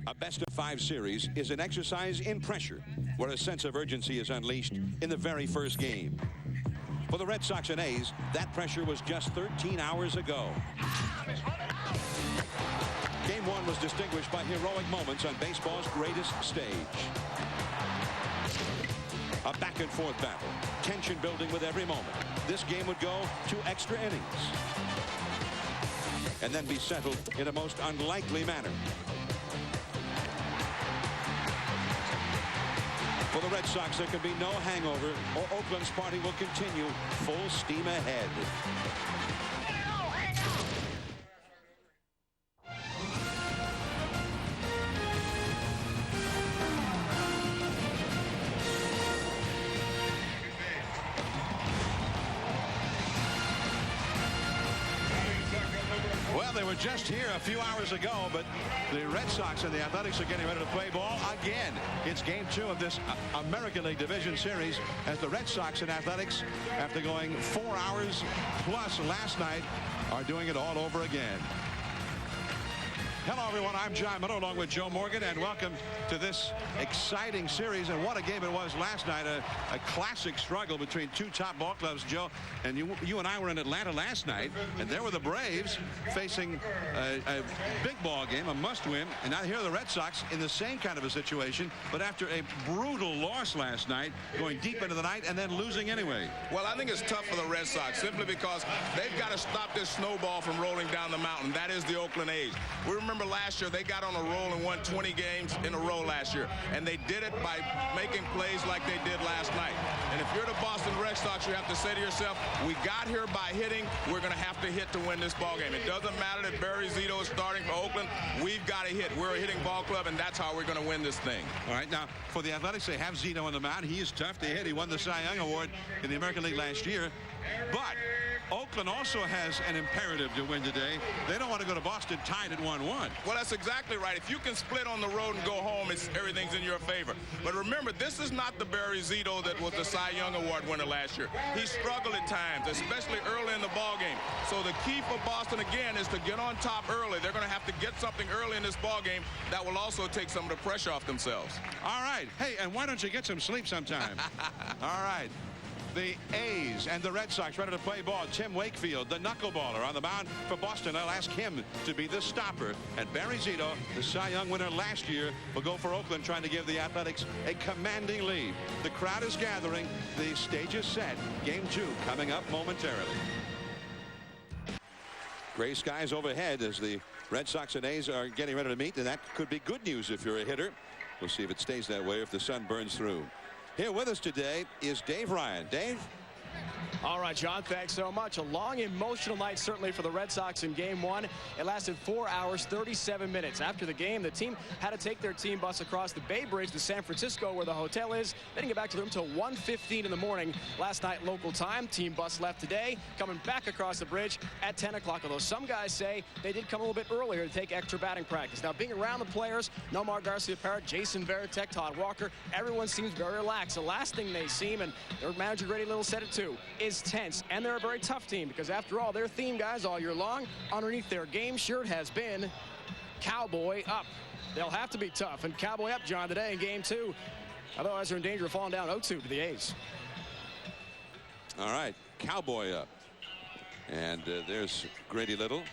A best-of-5 series is an exercise in pressure, where a sense of urgency is unleashed in the very first game. For the Red Sox and A's, that pressure was just 13 hours ago. Game 1 was distinguished by heroic moments on baseball's greatest stage. A back-and-forth battle, tension building with every moment. This game would go to extra innings and then be settled in a most unlikely manner. For the Red Sox, there can be no hangover, or Oakland's party will continue full steam ahead. Well, they were just here a few hours ago, but the Red Sox and the Athletics are getting ready to play ball again. It's game 2 of this American League Division Series as the Red Sox and Athletics, after going 4 hours plus last night, are doing it all over again. Hello, everyone. I'm John Miller along with Joe Morgan, and welcome to this exciting series. And what a game it was last night. A classic struggle between two top ball clubs, Joe. And you and I were in Atlanta last night, and there were the Braves facing a big ball game, a must-win. And now here are the Red Sox in the same kind of a situation, but after a brutal loss last night, going deep into the night and then losing anyway. Well, I think it's tough for the Red Sox simply because they've got to stop this snowball from rolling down the mountain. That is the Oakland A's. We remember last year they got on a roll and won 20 games in a row last year, and they did it by making plays like they did last night. And if you're the Boston Red Sox, you have to say to yourself, we got here by hitting. We're going to have to hit to win this ball game. It doesn't matter that Barry Zito is starting for Oakland. We've got to hit. We're a hitting ball club, and that's how we're going to win this thing. All right, now for the Athletics, they have Zito on the mound. He is tough to hit. He won the Cy Young Award in the American League last year, but Oakland also has an imperative to win today. They don't want to go to Boston tied at 1-1. Well, that's exactly right. If you can split on the road and go home, everything's in your favor. But remember, this is not the Barry Zito that was the Cy Young Award winner last year. He struggled at times, especially early in the ball game. So the key for Boston, again, is to get on top early. They're going to have to get something early in this ball game that will also take some of the pressure off themselves. All right. Hey, and why don't you get some sleep sometime? All right. The A's and the Red Sox ready to play ball. Tim Wakefield, the knuckleballer, on the mound for Boston. I'll ask him to be the stopper. And Barry Zito, the Cy Young winner last year, will go for Oakland, trying to give the Athletics a commanding lead. The crowd is gathering. The stage is set. Game 2 coming up momentarily. Gray skies overhead as the Red Sox and A's are getting ready to meet, and that could be good news if you're a hitter. We'll see if it stays that way, if the sun burns through. Here with us today is Dave Ryan. Dave? All right, John, thanks so much. A long, emotional night, certainly, for the Red Sox in Game 1. It lasted 4 hours, 37 minutes. After the game, the team had to take their team bus across the Bay Bridge to San Francisco, where the hotel is. They didn't get back to the room until 1:15 in the morning last night, local time. Team bus left today, coming back across the bridge at 10 o'clock. Although some guys say they did come a little bit earlier to take extra batting practice. Now, being around the players, Nomar Garcia-Parrott, Jason Varitek, Todd Walker, everyone seems very relaxed. The last thing they seem, and their manager Grady Little said it too, is tense. And they're a very tough team because, after all, their theme, guys, all year long, underneath their game shirt has been Cowboy Up. They'll have to be tough. And Cowboy Up, John, today in Game 2. Otherwise, they're in danger of falling down 0-2 to the A's. All right, Cowboy Up. And there's Grady Little,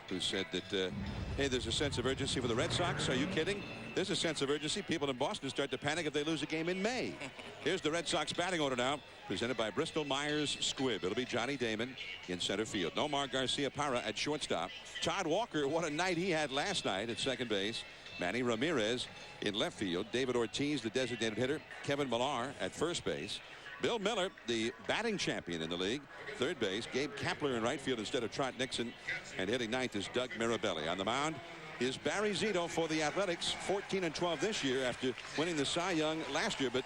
who said that, hey, there's a sense of urgency for the Red Sox. Are you kidding? There's a sense of urgency. People in Boston start to panic if they lose a game in May. Here's the Red Sox batting order now, presented by Bristol Myers Squibb. It'll be Johnny Damon in center field. Nomar Garcia-Parra at shortstop. Todd Walker, what a night he had last night at second base. Manny Ramirez in left field. David Ortiz, the designated hitter. Kevin Millar at first base. Bill Miller, the batting champion in the league, third base. Gabe Kapler in right field instead of Trot Nixon. And hitting ninth is Doug Mirabelli. On the mound is Barry Zito for the Athletics, 14-12 this year after winning the Cy Young last year, but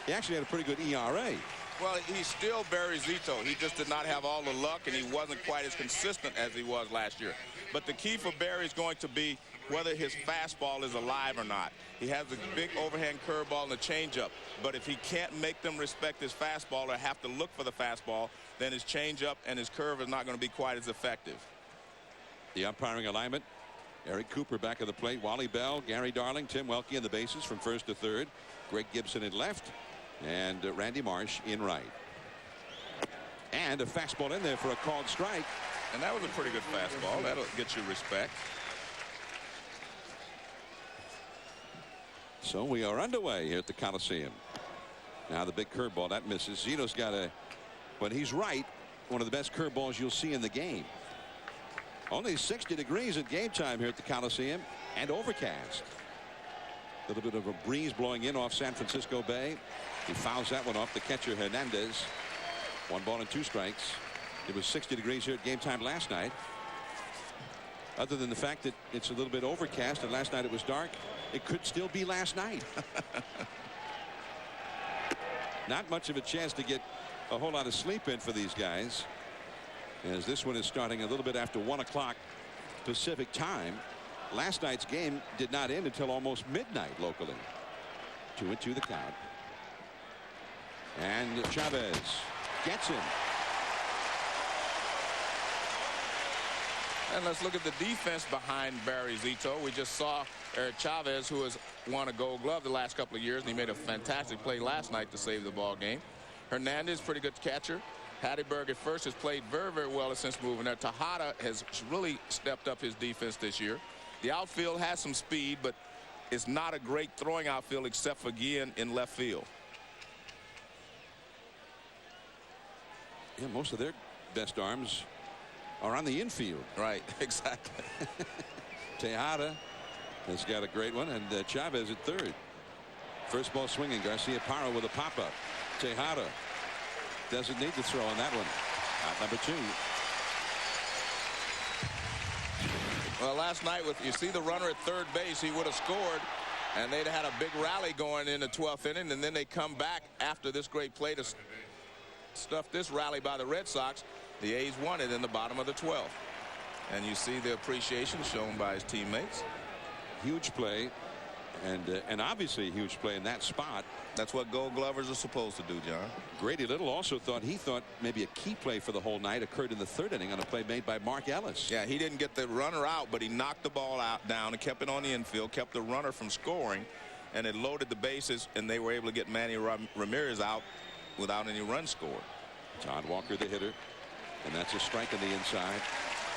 he actually had a pretty good ERA. Well, he's still Barry Zito. He just did not have all the luck, and he wasn't quite as consistent as he was last year. But the key for Barry is going to be whether his fastball is alive or not. He has a big overhand curveball and a changeup, but if he can't make them respect his fastball or have to look for the fastball, then his changeup and his curve is not going to be quite as effective. The umpiring alignment Eric Cooper back at the plate. Wally Bell, Gary Darling, Tim Welke in the bases from first to third. Greg Gibson in left, and Randy Marsh in right. And a fastball in there for a called strike. And that was a pretty good fastball. That'll get you respect. So we are underway here at the Coliseum. Now the big curveball that misses. Zito's got a, but he's right, one of the best curveballs you'll see in the game. Only 60 degrees at game time here at the Coliseum, and overcast. A little bit of a breeze blowing in off San Francisco Bay. He fouls that one off the catcher Hernandez. 1 ball and 2 strikes. It was 60 degrees here at game time last night. Other than the fact that it's a little bit overcast and last night it was dark, it could still be last night. Not much of a chance to get a whole lot of sleep in for these guys, as this one is starting a little bit after 1 o'clock Pacific time. Last night's game did not end until almost midnight locally. 2-2 the count. And Chavez gets him. And let's look at the defense behind Barry Zito. We just saw Eric Chavez, who has won a Gold Glove the last couple of years, and he made a fantastic play last night to save the ball game. Hernandez, pretty good catcher. Hatteberg at first has played very, very well since moving there. Tejada has really stepped up his defense this year. The outfield has some speed, but it's not a great throwing outfield except for Guillen in left field. Yeah, most of their best arms are on the infield. Right, exactly. Tejada has got a great one, and Chavez at third. First ball swinging. Garcia Parra with a pop-up. Tejada doesn't need to throw on that one. Out number 2. Well, last night, you see the runner at third base, he would have scored, and they'd had a big rally going in the 12th inning, and then they come back after this great play to stuff this rally by the Red Sox. The A's won it in the bottom of the 12th. And you see the appreciation shown by his teammates. Huge play, and obviously a huge play in that spot. That's what Gold Glovers are supposed to do, John. Grady Little also thought maybe a key play for the whole night occurred in the 3rd inning on a play made by Mark Ellis. Yeah, he didn't get the runner out, but he knocked the ball down and kept it on the infield, kept the runner from scoring, and it loaded the bases, and they were able to get Manny Ramirez out without any runs scored. Todd Walker, the hitter, and that's a strike on the inside.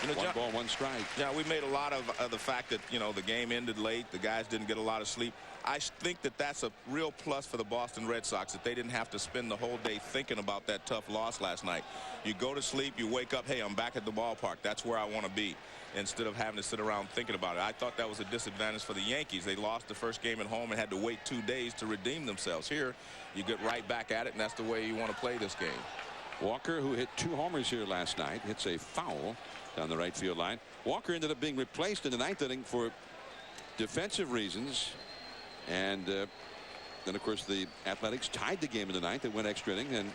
You know, 1 ball, 1 strike. Yeah, we made a lot of the fact that, you know, the game ended late. The guys didn't get a lot of sleep. I think that that's a real plus for the Boston Red Sox, that they didn't have to spend the whole day thinking about that tough loss last night. You go to sleep, you wake up, hey, I'm back at the ballpark. That's where I want to be, instead of having to sit around thinking about it. I thought that was a disadvantage for the Yankees. They lost the first game at home and had to wait 2 days to redeem themselves. Here, you get right back at it, and that's the way you want to play this game. Walker, who hit 2 homers here last night, hits a foul down the right field line. Walker ended up being replaced in the 9th inning for defensive reasons. And then, of course, the Athletics tied the game in the 9th. It went extra inning, and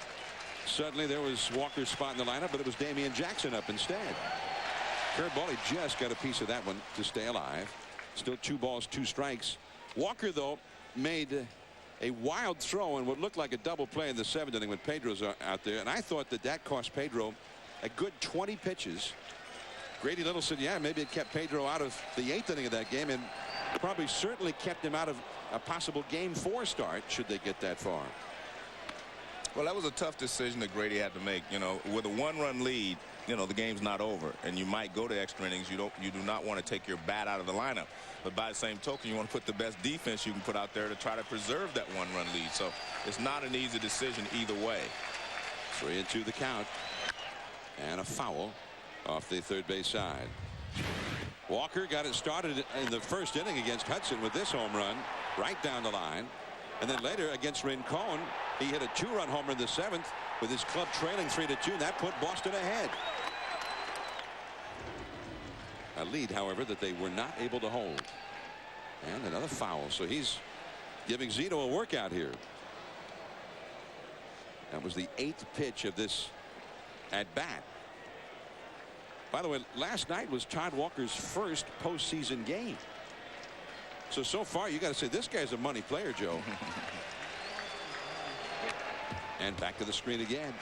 suddenly there was Walker's spot in the lineup, but it was Damian Jackson up instead. Curveball, he just got a piece of that one to stay alive. Still 2 balls, 2 strikes. Walker, though, made a wild throw in what looked like a double play in the 7th inning when Pedro's out there, and I thought that cost Pedro a good 20 pitches. Grady Little said, yeah, maybe it kept Pedro out of the 8th inning of that game, and probably certainly kept him out of a possible Game 4 start should they get that far. Well, that was a tough decision that Grady had to make. You know, with a 1-run lead, you know, the game's not over, and you might go to extra innings. You do not want to take your bat out of the lineup, but by the same token, you want to put the best defense you can put out there to try to preserve that 1-run lead. So it's not an easy decision either way. 3-2 the count, and a foul off the third base side. Walker got it started in the 1st inning against Hudson with this home run right down the line, and then later against Rincon, he hit a 2-run homer in the 7th with his club trailing 3-2. That put Boston ahead. A lead, however, that they were not able to hold. And another foul, so he's giving Zito a workout here. That was the 8th pitch of this at bat. By the way, last night was Todd Walker's first postseason game. So far, you got to say this guy's a money player, Joe. And back to the screen again.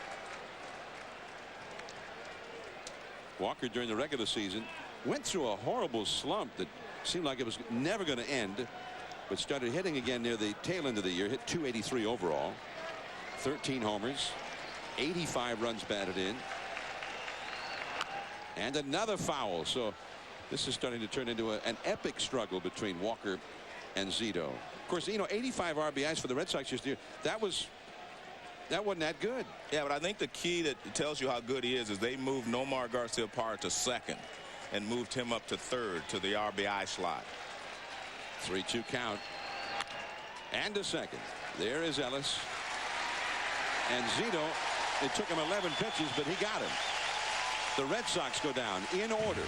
Walker during the regular season went through a horrible slump that seemed like it was never going to end, but started hitting again near the tail end of the year. Hit .283 overall, 13 homers, 85 runs batted in, and another foul. So this is starting to turn into an epic struggle between Walker and Zito. Of course, you know, 85 RBIs for the Red Sox this year. That wasn't that good. Yeah, but I think the key that tells you how good he is they moved Nomar Garcia-Parra to second and moved him up to third to the RBI slot. 3-2 count. And a second. There is Ellis. And Zito, it took him 11 pitches, but he got him. The Red Sox go down in order.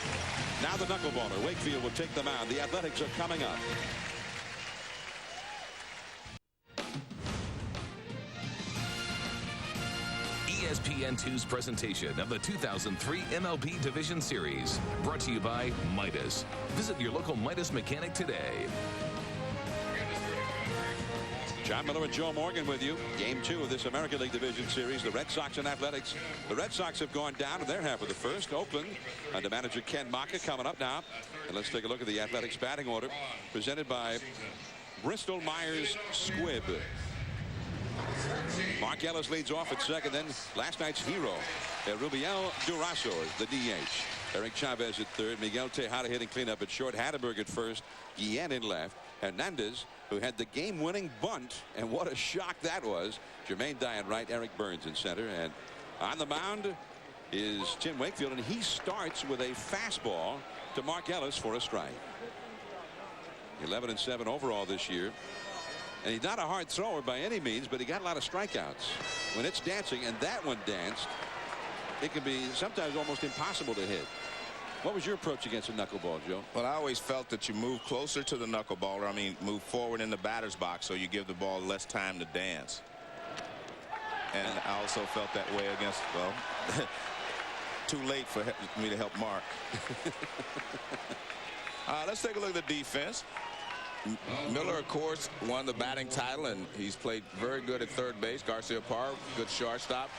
Now the knuckleballer, Wakefield, will take the mound. The Athletics are coming up. ESPN2's presentation of the 2003 MLB Division Series, brought to you by Midas. Visit your local Midas mechanic today. John Miller and Joe Morgan with you. Game 2 of this American League Division Series. The Red Sox and Athletics. The Red Sox have gone down in their half of the first. Oakland under manager Ken Maka coming up now. And let's take a look at the Athletics batting order presented by Bristol Myers Squibb. Mark Ellis leads off at second. Then last night's hero, Rubiel Durazo, is the DH. Eric Chavez at third. Miguel Tejada hitting cleanup at short. Hatterberg at first. Guillen in left. Hernandez, who had the game-winning bunt, and what a shock that was. Jermaine Dye right. Eric Burns in center. And on the mound is Tim Wakefield, and he starts with a fastball to Mark Ellis for a strike. 11-7 overall this year. And he's not a hard thrower by any means, but he got a lot of strikeouts. When it's dancing, and that one danced, it can be sometimes almost impossible to hit. What was your approach against a knuckleball, Joe? Well, I always felt that you move closer to the knuckleballer. I mean, move forward in the batter's box so you give the ball less time to dance. And I also felt that way against, well, too late for me to help Mark. Let's take a look at the defense. Miller, of course, won the batting title, and he's played very good at third base. Garcia-Parra, good shortstop.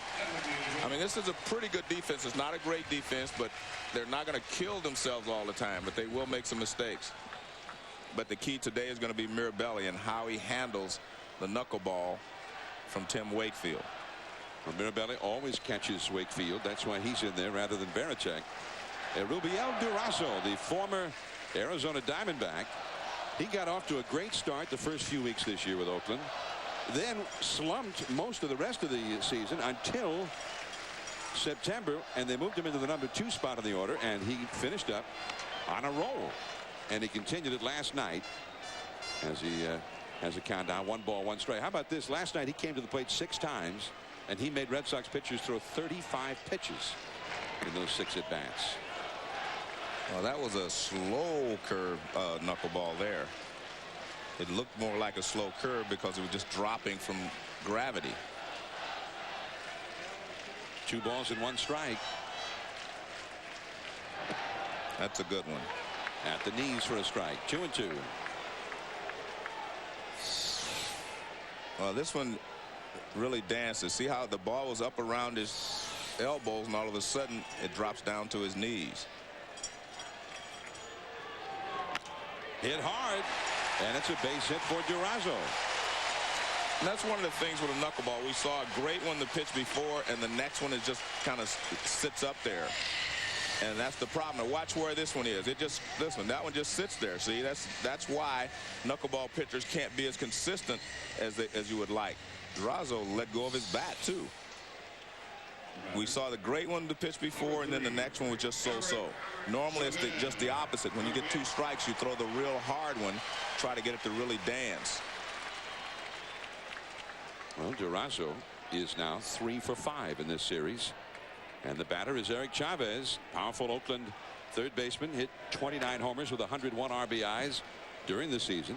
I mean, this is a pretty good defense. It's not a great defense, but they're not going to kill themselves all the time, but they will make some mistakes. But the key today is going to be Mirabelli and how he handles the knuckleball from Tim Wakefield. Well, Mirabelli always catches Wakefield. That's why he's in there rather than Varitek. Rubiel Durazo, the former Arizona Diamondback, he got off to a great start the first few weeks this year with Oakland, then slumped most of the rest of the season until September, and they moved him into the number 2 spot in the order, and he finished up on a roll. And he continued it last night as he has a countdown, 1 ball, 1 strike. How about this? Last night he came to the plate 6 times, and he made Red Sox pitchers throw 35 pitches in those 6 at-bats. Well, that was a slow curve knuckleball there. It looked more like a slow curve because it was just dropping from gravity. 2 balls and 1 strike. That's a good one. At the knees for a strike. 2-2. Well, this one really dances. See how the ball was up around his elbows, and all of a sudden it drops down to his knees. Hit hard, and it's a base hit for Durazo. And that's one of the things with a knuckleball. We saw a great one the pitch before, and the next one is just kind of sits up there. And that's the problem. Now watch where this one is. That one just sits there. See, that's why knuckleball pitchers can't be as consistent as you would like. Durazo let go of his bat too. We saw the great one to pitch before, and then the next one was just so-so. Normally it's just the opposite. When you get 2 strikes, you throw the real hard one, try to get it to really dance. Well, Durazo is now 3 for 5 in this series, and the batter is Eric Chavez, powerful Oakland third baseman, hit 29 homers with 101 RBIs during the season.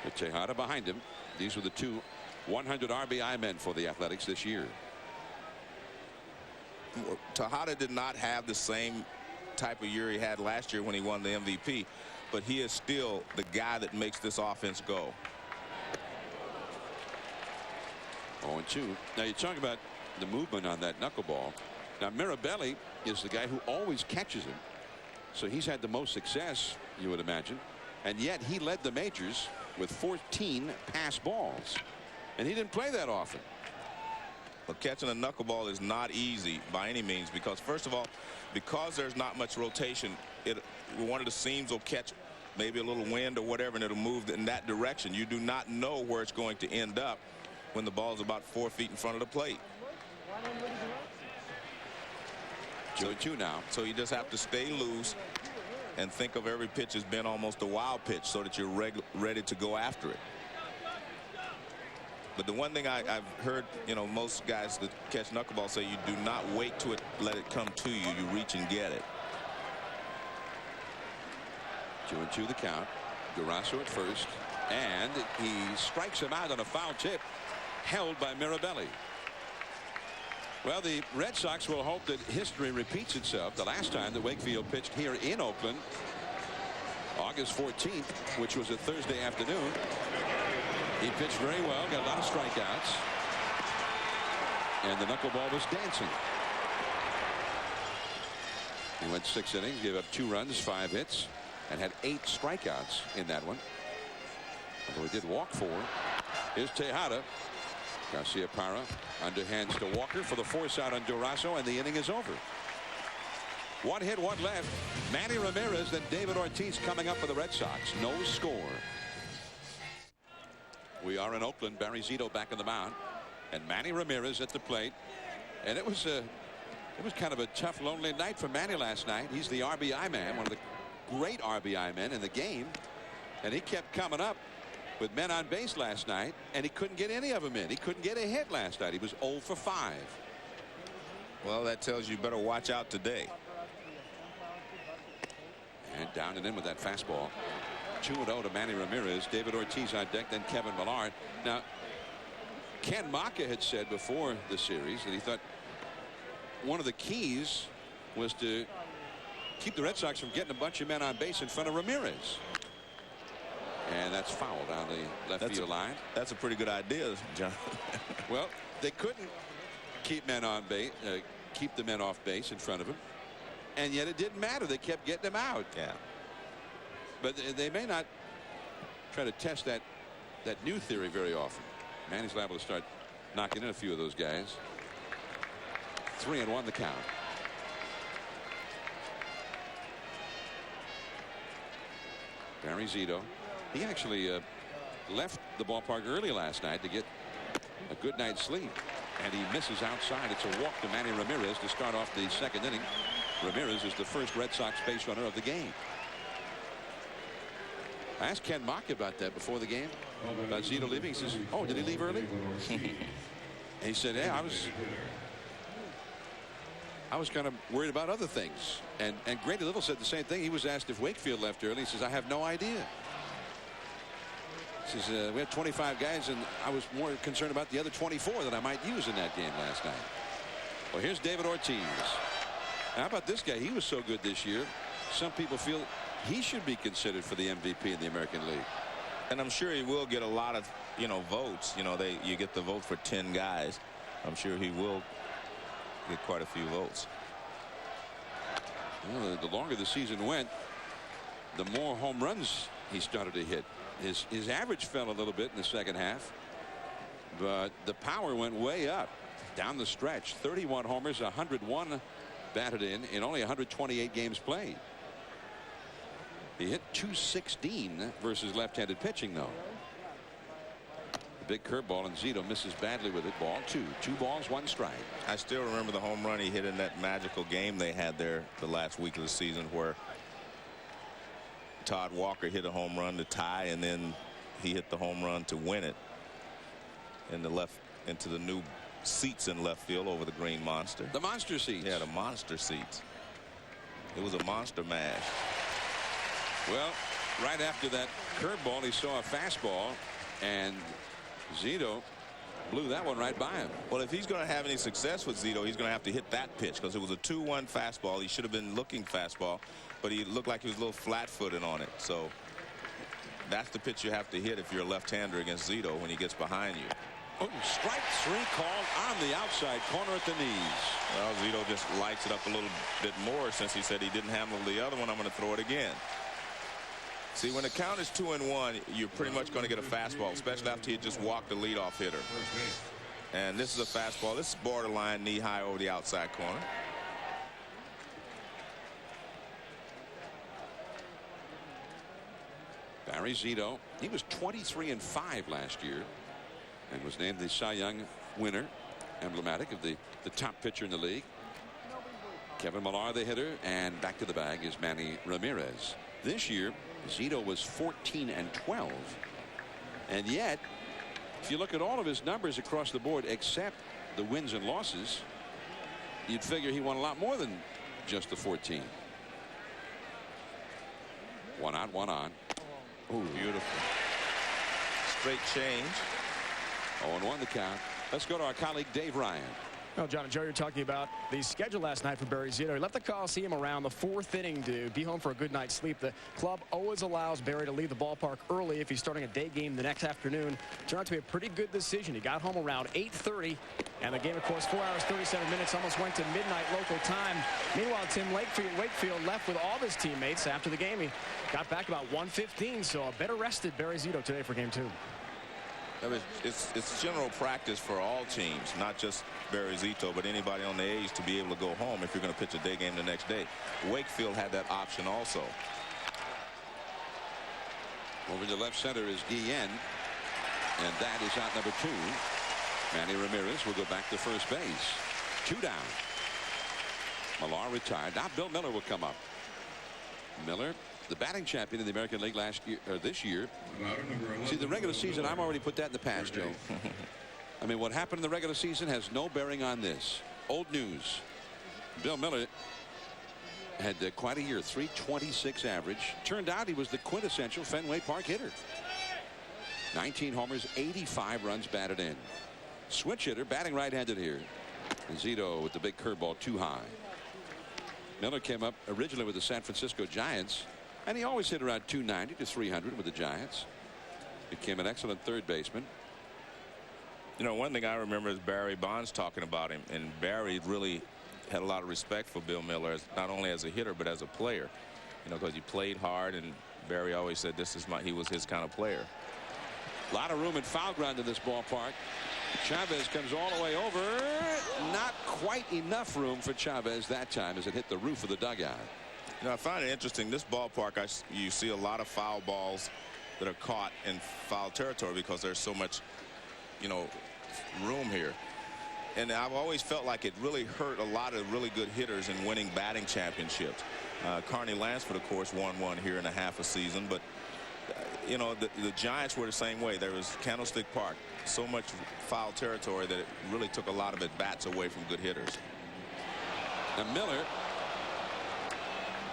With Tejada behind him, these were the 2 100 RBI men for the Athletics this year. Tejada did not have the same type of year he had last year when he won the MVP, but he is still the guy that makes this offense go. 0-2. Now you talk about the movement on that knuckleball. Now Mirabelli is the guy who always catches him. So he's had the most success, you would imagine. And yet he led the majors with 14 pass balls. And he didn't play that often. But catching a knuckleball is not easy by any means, because first of all, because there's not much rotation, one of the seams will catch maybe a little wind or whatever, and it'll move in that direction. You do not know where it's going to end up when the ball is about 4 feet in front of the plate. 2-2 now. So you just have to stay loose and think of every pitch as being almost a wild pitch, so that you're ready to go after it. But the one thing I've heard, most guys that catch knuckleball say, you do not wait to let it come to you. You reach and get it. 2-2 the count. Durasso at first, and he strikes him out on a foul tip, held by Mirabelli. Well, the Red Sox will hope that history repeats itself. The last time that Wakefield pitched here in Oakland, August 14th, which was a Thursday afternoon. He pitched very well, got a lot of strikeouts, and the knuckleball was dancing. He went 6 innings, gave up 2 runs, 5 hits, and had 8 strikeouts in that one. Although he did walk 4. Here's Tejada. Garcia Parra underhands to Walker for the force out on Durasso, and the inning is over. 1 hit, 1 left. Manny Ramirez, then David Ortiz coming up for the Red Sox. No score. We are in Oakland. Barry Zito back on the mound, and Manny Ramirez at the plate. And it was kind of a tough, lonely night for Manny last night. He's the RBI man, one of the great RBI men in the game, and he kept coming up with men on base last night, and he couldn't get any of them in. He couldn't get a hit last night. He was 0 for 5. Well, that tells you better watch out today. And down and in with that fastball. 2-0 to Manny Ramirez. David Ortiz on deck, then Kevin Millard. Now, Ken Maka had said before the series that he thought one of the keys was to keep the Red Sox from getting a bunch of men on base in front of Ramirez. And that's foul down the left field line. That's a pretty good idea, John. Well, they couldn't keep men on base, keep the men off base in front of him, and yet it didn't matter. They kept getting them out. Yeah. But they may not try to test that new theory very often. Manny's liable to start knocking in a few of those guys. 3-1 the count. Barry Zito. He actually left the ballpark early last night to get a good night's sleep, and he misses outside. It's a walk to Manny Ramirez to start off the second inning. Ramirez is the first Red Sox base runner of the game. I asked Ken Mock about that before the game, about Zito leaving. He says, "Oh, did he leave early?" And he said, "Yeah, I was kind of worried about other things." And Grady Little said the same thing. He was asked if Wakefield left early. He says, "I have no idea." He says, "We had 25 guys, and I was more concerned about the other 24 that I might use in that game last night." Well, here's David Ortiz. How about this guy? He was so good this year. Some people feel he should be considered for the MVP in the American League. And I'm sure he will get a lot of, votes. You get the vote for 10 guys. I'm sure he will get quite a few votes. Well, the longer the season went, the more home runs he started to hit. His average fell a little bit in the second half, but the power went way up down the stretch. 31 homers, 101 batted in only 128 games played. He hit .216 versus left-handed pitching, though. The big curveball, and Zito misses badly with it. Ball 2. 2 balls, 1 strike. I still remember the home run he hit in that magical game they had there the last week of the season, where Todd Walker hit a home run to tie, and then he hit the home run to win it in the left, into the new seats in left field over the green monster. The monster seats. Yeah, the monster seats. It was a monster mash. Well, right after that curveball, he saw a fastball, and Zito blew that one right by him. Well, if he's going to have any success with Zito, he's going to have to hit that pitch, because it was a 2-1 fastball. He should have been looking fastball, but he looked like he was a little flat-footed on it. So that's the pitch you have to hit if you're a left-hander against Zito when he gets behind you. Oh, strike 3 called on the outside corner at the knees. Well, Zito just lights it up a little bit more since he said he didn't handle the other one. I'm going to throw it again. See, when the count is 2-1, you're pretty much going to get a fastball, especially after you just walked the leadoff hitter. And this is a fastball. This is borderline knee high over the outside corner. Barry Zito, he was 23-5 last year and was named the Cy Young winner, emblematic of the top pitcher in the league. Kevin Millar, the hitter, and back to the bag is Manny Ramirez. This year, Zito was 14-12. And yet, if you look at all of his numbers across the board, except the wins and losses, you'd figure he won a lot more than just the 14. 1 out, 1 on. Ooh, beautiful. Straight change. 0-1 the count. Let's go to our colleague Dave Ryan. Well, John and Joe, you're talking about the schedule last night for Barry Zito. He left the Coliseum around the 4th inning to be home for a good night's sleep. The club always allows Barry to leave the ballpark early if he's starting a day game the next afternoon. Turned out to be a pretty good decision. He got home around 8:30, and the game, of course, 4 hours, 37 minutes, almost went to midnight local time. Meanwhile, Tim Wakefield left with all of his teammates after the game. He got back about 1:15, so a better rested Barry Zito today for game 2. I mean, it's general practice for all teams, not just Barry Zito, but anybody on the A's to be able to go home if you're going to pitch a day game the next day. Wakefield had that option also. Over to left center is Guillen, and that is out number 2. Manny Ramirez will go back to first base. 2 down. Millar retired. Now Bill Miller will come up. Miller, the batting champion in the American League last year, or this year. See, the regular season, I've already put that in the past, Joe. I mean, what happened in the regular season has no bearing on this. Old news. Bill Miller had quite a year, 326 average. Turned out he was the quintessential Fenway Park hitter. 19 homers, 85 runs batted in. Switch hitter, batting right-handed here. And Zito with the big curveball too high. Miller came up originally with the San Francisco Giants, and he always hit around 290 to 300 with the Giants. Became an excellent third baseman. You know, one thing I remember is Barry Bonds talking about him, and Barry really had a lot of respect for Bill Miller, not only as a hitter but as a player. You know, because he played hard, and Barry always said he was his kind of player. A lot of room and foul ground in this ballpark. Chavez comes all the way over. Not quite enough room for Chavez that time as it hit the roof of the dugout. You know, I find it interesting. This ballpark, you see a lot of foul balls that are caught in foul territory because there's so much, you know, room here. And I've always felt like it really hurt a lot of really good hitters in winning batting championships. Carney Lansford, of course, won one here in a half a season. But, you know, the Giants were the same way. There was Candlestick Park. So much foul territory that it really took a lot of at-bats away from good hitters. Now, Miller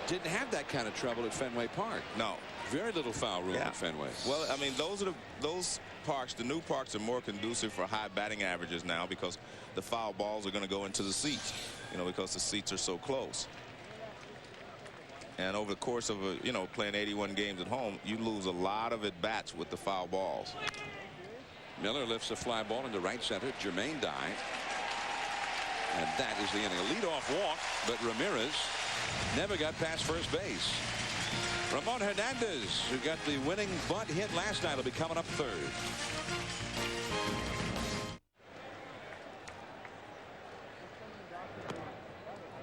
didn't have that kind of trouble at Fenway Park. No. Very little foul room at Fenway. Well, I mean, those parks, the new parks, are more conducive for high batting averages now because the foul balls are going to go into the seats, you know, because the seats are so close. And over the course of playing 81 games at home, you lose a lot of at-bats with the foul balls. Miller lifts a fly ball into right center. Jermaine Dye. And that is the inning. A leadoff walk, but Ramirez never got past first base. Ramon Hernandez, who got the winning bunt hit last night, will be coming up third.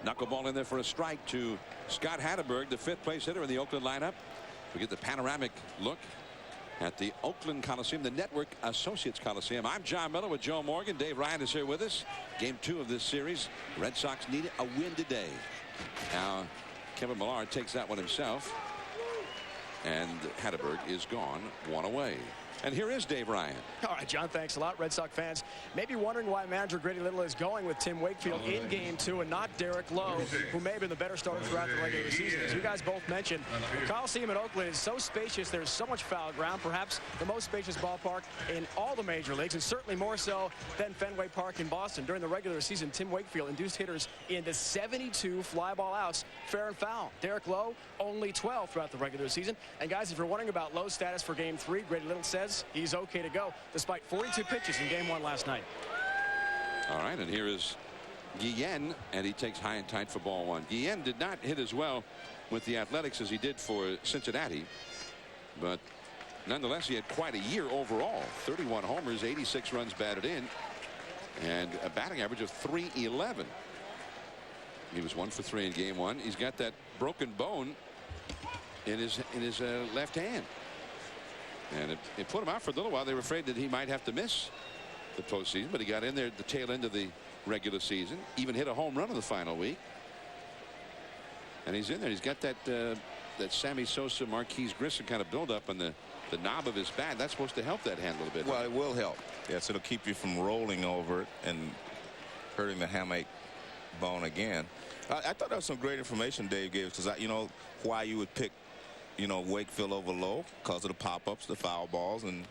Knuckleball in there for a strike to Scott Hatteberg, the 5th place hitter in the Oakland lineup. We get the panoramic look at the Oakland Coliseum, the Network Associates Coliseum. I'm John Miller with Joe Morgan. Dave Ryan is here with us. Game 2 of this series. Red Sox need a win today. Now, Kevin Millar takes that one himself. And Hatteberg is gone, 1 away. And here is Dave Ryan. All right, John, thanks a lot. Red Sox fans may be wondering why manager Grady Little is going with Tim Wakefield in game 2 and not Derek Lowe, who may have been the better starter throughout the regular season. As you guys both mentioned, the Coliseum in Oakland is so spacious. There's so much foul ground, perhaps the most spacious ballpark in all the major leagues, and certainly more so than Fenway Park in Boston. During the regular season, Tim Wakefield induced hitters into 72 fly ball outs, fair and foul. Derek Lowe, only 12 throughout the regular season. And guys, if you're wondering about Lowe's status for Game 3, Grady Little says he's okay to go despite 42 pitches in Game 1 last night. All right, and here is Guillen, and he takes high and tight for ball 1. Guillen did not hit as well with the Athletics as he did for Cincinnati, but nonetheless he had quite a year overall. 31 homers, 86 runs batted in, and a batting average of .311. He was 1 for 3 in Game 1. He's got that broken bone in his left hand, and it put him out for a little while. They were afraid that he might have to miss the postseason, but he got in there at the tail end of the regular season, even hit a home run in the final week, and he's in there. He's got that that Sammy Sosa, Marquise Grissom kind of build up on the knob of his bat. That's supposed to help that hand a little bit. Well, it will help. Yes, it'll keep you from rolling over it and hurting the hamate bone again. I thought that was some great information Dave gave, because you know why you would pick, you know, Wakefield over Lowe, because of the pop-ups, the foul balls, and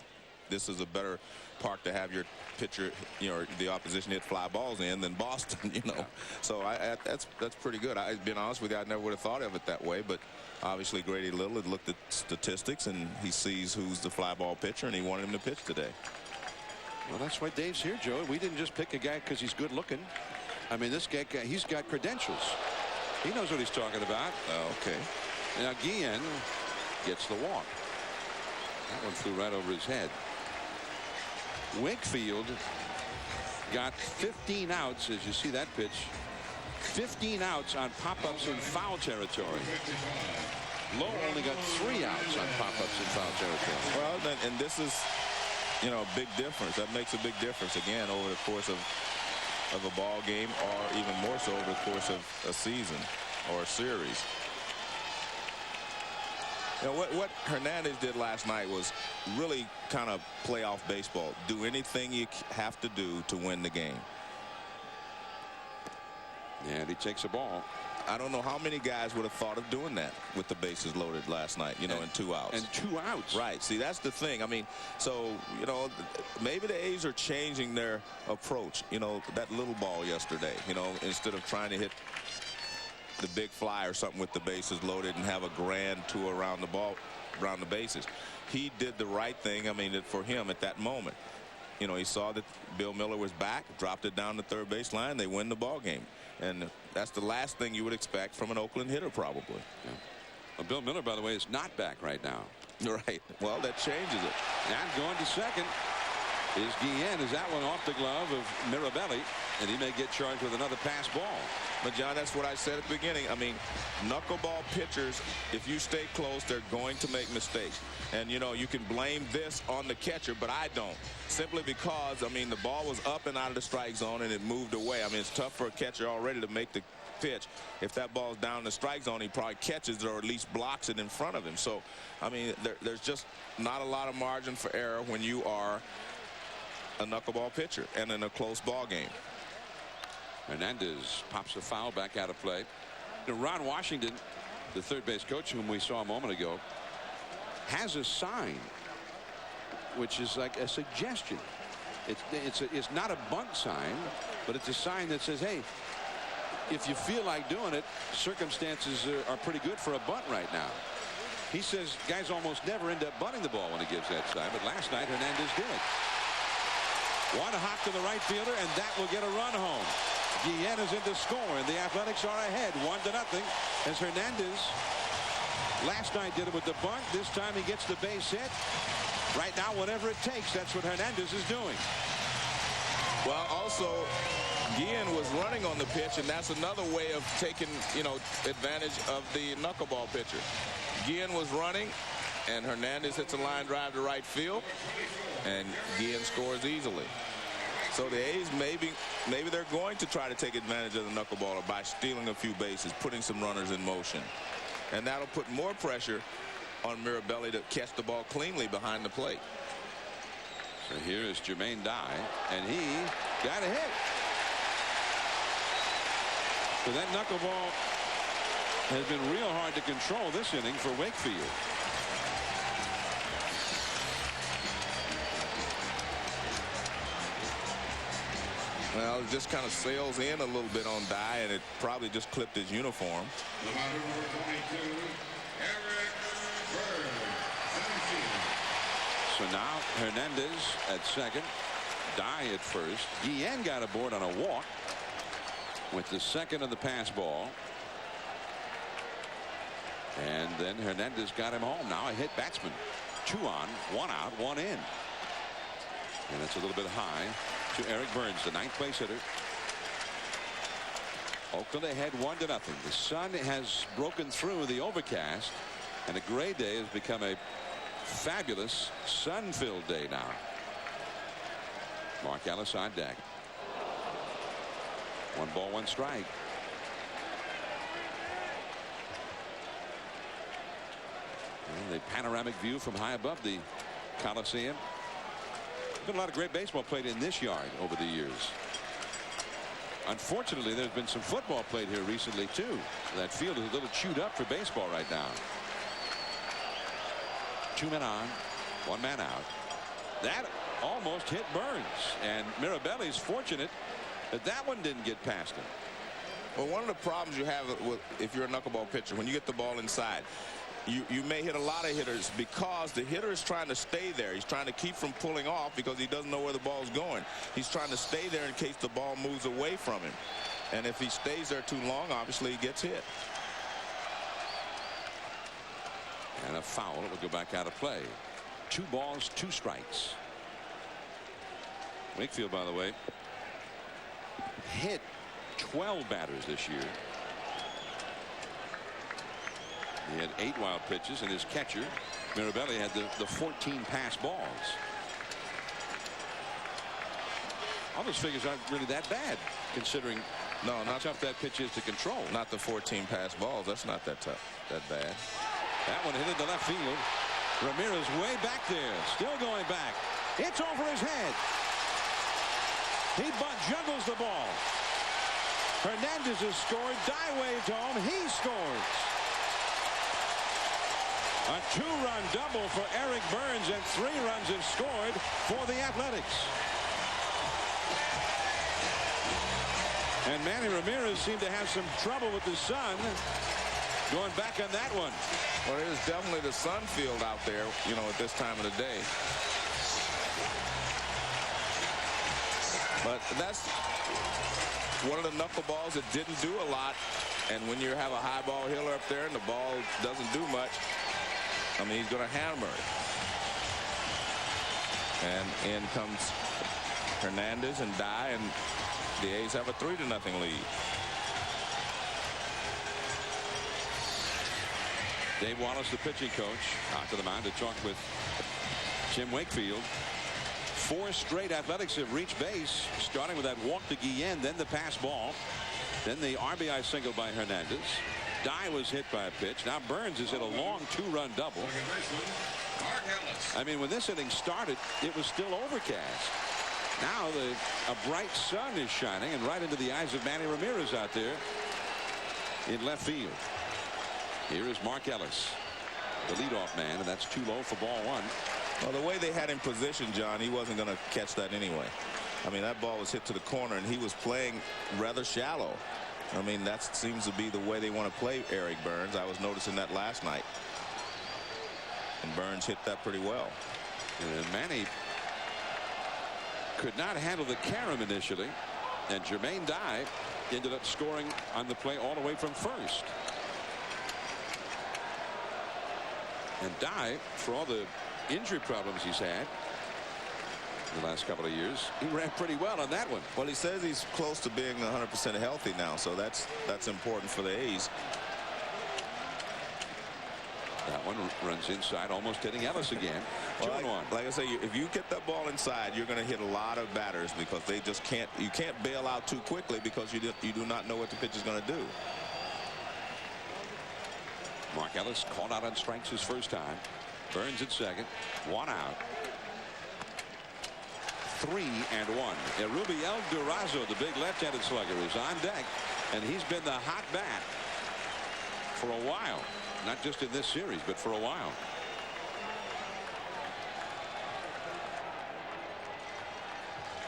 this is a better park to have your pitcher, you know, the opposition hit fly balls in than Boston, you know. Yeah. So that's pretty good. I've been honest with you, I never would have thought of it that way, but obviously Grady Little had looked at statistics and he sees who's the fly ball pitcher and he wanted him to pitch today. Well, that's why Dave's here, Joe. We didn't just pick a guy because he's good looking. I mean, this guy, he's got credentials. He knows what he's talking about. Okay. Now Guillen gets the walk. That one flew right over his head. Wakefield got 15 outs, as you see that pitch. 15 outs on pop-ups in foul territory. Lowe only got 3 outs on pop-ups in foul territory. Well, and this is, you know, a big difference. That makes a big difference again over the course of a ball game, or even more so over the course of a season or a series. You know, what Hernandez did last night was really kind of playoff baseball. Do anything you have to do to win the game. And he takes a ball. I don't know how many guys would have thought of doing that with the bases loaded last night, you know, in 2 outs. And 2 outs. Right. See, that's the thing. I mean, so, you know, maybe the A's are changing their approach. You know, that little ball yesterday, you know, instead of trying to hit the big fly or something with the bases loaded and have a grand tour around the ball, around the bases. He did the right thing. I mean, for him at that moment, you know, he saw that Bill Miller was back, dropped it down the third base line. They win the ball game. And that's the last thing you would expect from an Oakland hitter, probably. Yeah. Well, Bill Miller, by the way, is not back right now. Right. Well, that changes it. And going to second is Guillen. Is that one off the glove of Mirabelli, and he may get charged with another pass ball. But John, that's what I said at the beginning. I mean, knuckleball pitchers, if you stay close, they're going to make mistakes. And you know, you can blame this on the catcher, but I don't. Simply because, I mean, the ball was up and out of the strike zone and it moved away. I mean, it's tough for a catcher already to make the pitch. If that ball's down the strike zone, he probably catches it or at least blocks it in front of him. So, I mean, there's just not a lot of margin for error when you are a knuckleball pitcher and in a close ball game. Hernandez pops a foul back out of play. Now, Ron Washington, the third base coach whom we saw a moment ago, has a sign which is like a suggestion. It's not a bunt sign, but it's a sign that says, hey, if you feel like doing it, circumstances are pretty good for a bunt right now. He says guys almost never end up bunting the ball when he gives that sign, but last night Hernandez did. One hop to the right fielder, and that will get a run home. Guillen is in to score, and the Athletics are ahead 1-0 as Hernandez last night did it with the bunt. This time he gets the base hit. Right now, whatever it takes, that's what Hernandez is doing. Well, also, Guillen was running on the pitch, and that's another way of taking, you know, advantage of the knuckleball pitcher. Guillen was running, and Hernandez hits a line drive to right field, and Guillen scores easily. So the A's, maybe they're going to try to take advantage of the knuckleballer by stealing a few bases, putting some runners in motion. And that'll put more pressure on Mirabelli to catch the ball cleanly behind the plate. So here is Jermaine Dye, and he got a hit. So that knuckleball has been real hard to control this inning for Wakefield. Well, it just kind of sails in a little bit on Dye, and it probably just clipped his uniform. The number 22, Eric Bird. So now Hernandez at second. Dye at first. Guillen got aboard on a walk with the second of the pass ball. And then Hernandez got him home. Now a hit batsman. 2 on, 1 out, 1 in. And it's a little bit high to Eric Burns, the 9th place hitter. Oakland ahead 1-0. The sun has broken through the overcast, and a gray day has become a fabulous sun-filled day now. Mark Ellis on deck. 1 ball, 1 strike. And the panoramic view from high above the Coliseum. Been a lot of great baseball played in this yard over the years. Unfortunately, there's been some football played here recently too. That field is a little chewed up for baseball right now. 2 men on, 1 man out. That almost hit Burns, and Mirabelli's fortunate that that one didn't get past him. Well, one of the problems you have with, if you're a knuckleball pitcher, when you get the ball inside, you may hit a lot of hitters because the hitter is trying to stay there. He's trying to keep from pulling off because he doesn't know where the ball's going. He's trying to stay there in case the ball moves away from him. And if he stays there too long, obviously he gets hit. And a foul. It will go back out of play. 2 balls, 2 strikes. Wakefield, by the way, hit 12 batters this year. He had 8 wild pitches, and his catcher, Mirabelli, had the 14 pass balls. All those figures aren't really that bad, considering how tough that pitch is to control. Not the 14 pass balls. That's not that tough, that bad. That one hit into left field. Ramirez way back there, still going back. It's over his head. He juggles the ball. Hernandez has scored. Dye waved home. He scores. A 2-run double for Eric Burns, and 3 runs have scored for the Athletics. And Manny Ramirez seemed to have some trouble with the sun going back on that one. Well, it is definitely the sun field out there, you know, at this time of the day. But that's one of the knuckleballs that didn't do a lot. And when you have a high ball hitter up there and the ball doesn't do much, I mean, he's going to hammer it. And in comes Hernandez and Dye, and the A's have a 3-0 lead. Dave Wallace, the pitching coach, out to the mound to talk with Jim Wakefield. 4 straight Athletics have reached base, starting with that walk to Guillen, then the pass ball, then the RBI single by Hernandez. Dye was hit by a pitch. Now Burns has hit a long 2-run double. I mean, when this inning started, it was still overcast. Now a bright sun is shining, and right into the eyes of Manny Ramirez out there in left field. Here is Mark Ellis, the leadoff man, and that's too low for ball 1. Well, the way they had him positioned, John, he wasn't going to catch that anyway. I mean, that ball was hit to the corner, and he was playing rather shallow. I mean, that seems to be the way they want to play Eric Burns. I was noticing that last night. And Burns hit that pretty well. And Manny could not handle the carom initially, and Jermaine Dye ended up scoring on the play all the way from first. And Dye, for all the injury problems he's had the last couple of years, he ran pretty well on that one. Well, he says he's close to being 100% healthy now, so that's important for the A's. That one runs inside, almost hitting Ellis again. 2-1. Like I say, if you get that ball inside, you're going to hit a lot of batters because they just can't. You can't bail out too quickly because you do not know what the pitch is going to do. Mark Ellis called out on strikes his first time. Burns at second. 1 out. 3-1. Erubi El Durazo, the big left-handed slugger, is on deck, and he's been the hot bat for a while. Not just in this series, but for a while.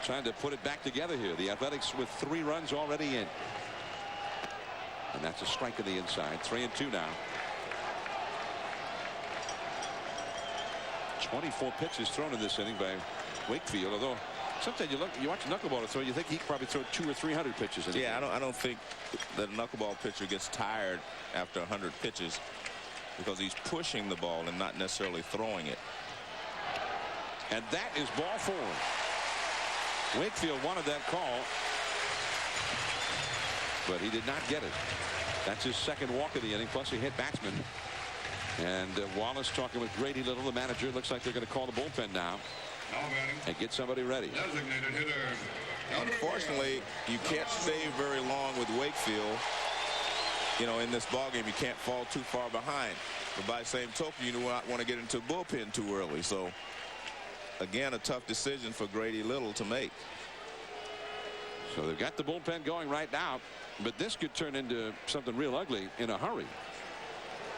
Trying to put it back together here. The Athletics with 3 runs already in. And that's a strike to the inside. 3-2 now. 24 pitches thrown in this inning by Wakefield. Although sometimes you watch a knuckleball throw, you think he could probably throw 200 or 300 pitches in. Yeah, I don't think that a knuckleball pitcher gets tired after 100 pitches because he's pushing the ball and not necessarily throwing it. And that is ball 4. Wakefield wanted that call, but he did not get it. That's his second walk of the inning, plus he hit batsman. And Wallace talking with Grady Little, the manager. It looks like they're going to call the bullpen now and get somebody ready. Designated hitter. Unfortunately, you can't stay very long with Wakefield. You know, in this ballgame, you can't fall too far behind. But by the same token, you do not want to get into a bullpen too early. So, again, a tough decision for Grady Little to make. So they've got the bullpen going right now, but this could turn into something real ugly in a hurry.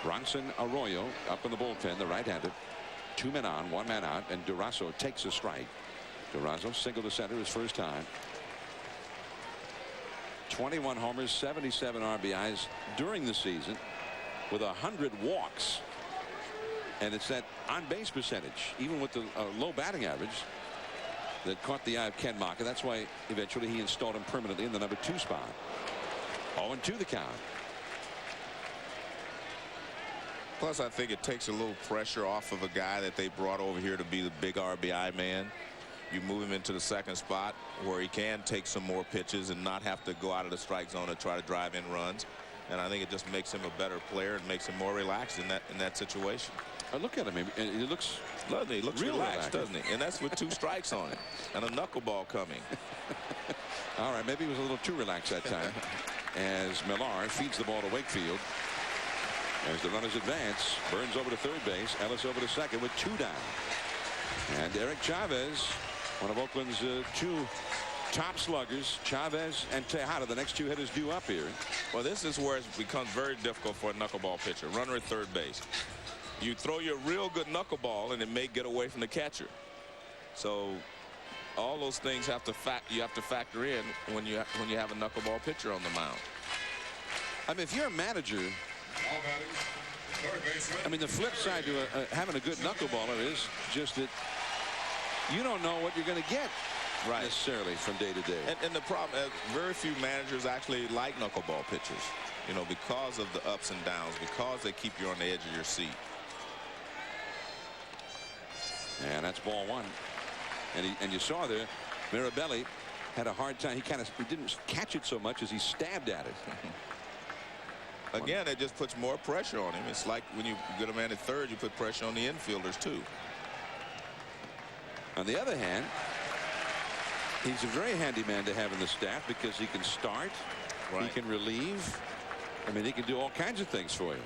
Bronson Arroyo up in the bullpen, the right-handed. 2 men on, 1 man out, and Durazo takes a strike. Durazo single to center his first time. 21 homers, 77 RBIs during the season with 100 walks. And it's that on-base percentage, even with the low batting average, that caught the eye of Ken Maka. That's why eventually he installed him permanently in the number 2 spot. 0-2 the count. Plus, I think it takes a little pressure off of a guy that they brought over here to be the big RBI man. You move him into the second spot where he can take some more pitches and not have to go out of the strike zone to try to drive in runs. And I think it just makes him a better player and makes him more relaxed in that situation. Look at him. He looks lovely. He looks real relaxed, doesn't he? And that's with 2 strikes on it and a knuckleball coming. All right, maybe he was a little too relaxed that time. As Millar feeds the ball to Wakefield. As the runners advance, Burns over to third base, Ellis over to second with 2 down. And Eric Chavez, one of Oakland's 2 top sluggers, Chavez and Tejada, the next 2 hitters due up here. Well, this is where it becomes very difficult for a knuckleball pitcher. Runner at third base. You throw your real good knuckleball and it may get away from the catcher. So all those things you have to factor in when you have a knuckleball pitcher on the mound. I mean, if you're a manager, I mean, the flip side to having a good knuckleballer is just that you don't know what you're going to get necessarily from day to day. And the problem, very few managers actually like knuckleball pitchers, you know, because of the ups and downs, because they keep you on the edge of your seat. And that's ball 1. And you saw there, Mirabelli had a hard time. He didn't catch it so much as he stabbed at it. Again, it just puts more pressure on him. It's like when you get a man at third, you put pressure on the infielders too. On the other hand, he's a very handy man to have in the staff because he can start, he can relieve. I mean, he can do all kinds of things for you.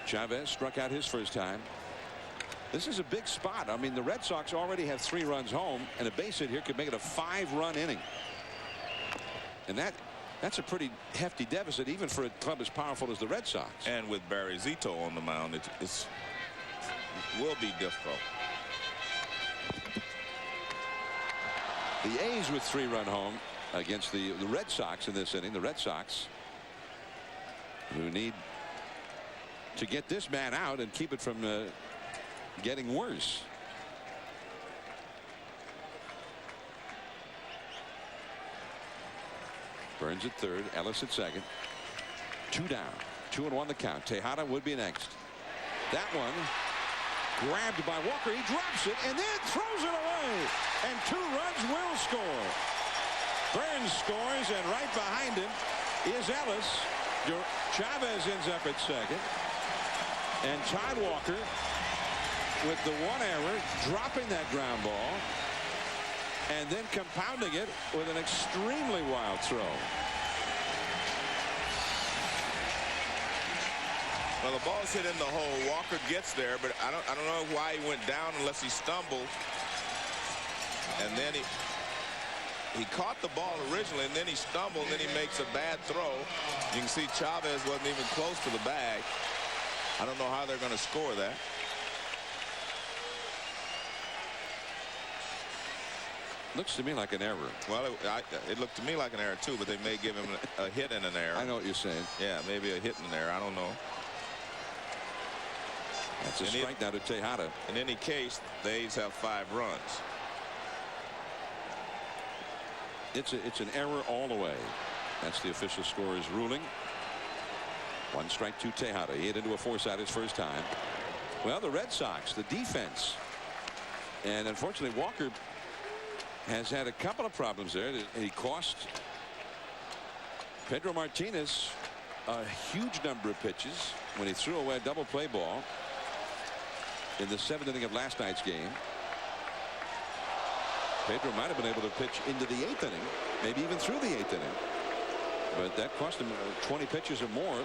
Chavez struck out his first time. This is a big spot. I mean, the Red Sox already have 3 runs home, and a base hit here could make it a 5-run inning. And that's a pretty hefty deficit, even for a club as powerful as the Red Sox. And with Barry Zito on the mound, it will be difficult. The A's with 3-run home against the Red Sox in this inning. The Red Sox, who need to get this man out and keep it from getting worse. Burns at third, Ellis at second. 2 down, 2-1 the count. Tejada would be next. That one grabbed by Walker. He drops it and then throws it away. And 2 runs will score. Burns scores, and right behind him is Ellis. Chavez ends up at second. And Todd Walker, with the 1 error, dropping that ground ball and then compounding it with an extremely wild throw. Well, the ball's hit in the hole. Walker gets there, but I don't know why he went down unless he stumbled. And then he caught the ball originally, and then he stumbled, and then he makes a bad throw. You can see Chavez wasn't even close to the bag. I don't know how they're going to score that. Looks to me like an error. Well, it looked to me like an error too, but they may give him a hit and an error. I know what you're saying. Yeah, maybe a hit and an error. I don't know. That's a strike now to Tejada. In any case, the A's have 5 runs. It's an error all the way. That's the official scorer's ruling. 1 strike to Tejada. He hit into a force out his first time. Well, the Red Sox, the defense, and unfortunately Walker has had a couple of problems there. He cost Pedro Martinez a huge number of pitches when he threw away a double play ball in the 7th inning of last night's game. Pedro might have been able to pitch into the 8th inning, maybe even through the 8th inning. But that cost him 20 pitches or more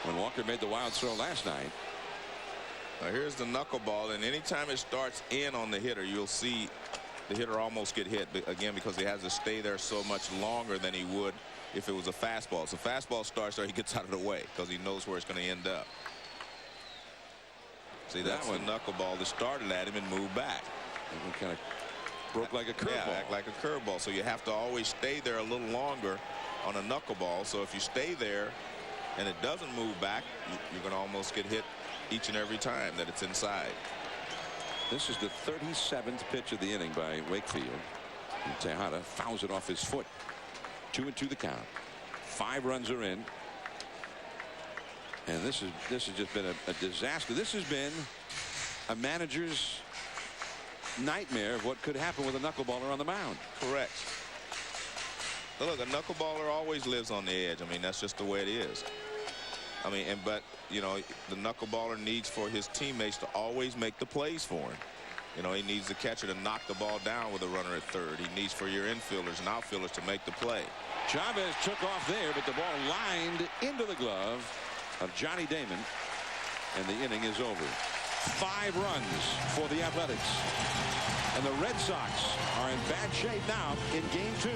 when Walker made the wild throw last night. Now here's the knuckleball, and anytime it starts in on the hitter, you'll see the hitter almost get hit again because he has to stay there so much longer than he would if it was a fastball. So fastball starts there, he gets out of the way because he knows where it's going to end up. See, that's the knuckleball that started at him and moved back. And kind of broke like a curveball. Yeah, act like a curveball. So you have to always stay there a little longer on a knuckleball. So if you stay there and it doesn't move back, you're going to almost get hit each and every time that it's inside. This is the 37th pitch of the inning by Wakefield. And Tejada fouls it off his foot. 2-2 the count. 5 runs are in. And this has just been a disaster. This has been a manager's nightmare of what could happen with a knuckleballer on the mound. Correct. But look, a knuckleballer always lives on the edge. I mean, that's just the way it is. I mean, but you know, the knuckleballer needs for his teammates to always make the plays for him. You know, he needs the catcher to knock the ball down with a runner at third. He needs for your infielders and outfielders to make the play. Chavez took off there, but the ball lined into the glove of Johnny Damon, and the inning is over. 5 runs for the Athletics, and the Red Sox are in bad shape now in Game 2.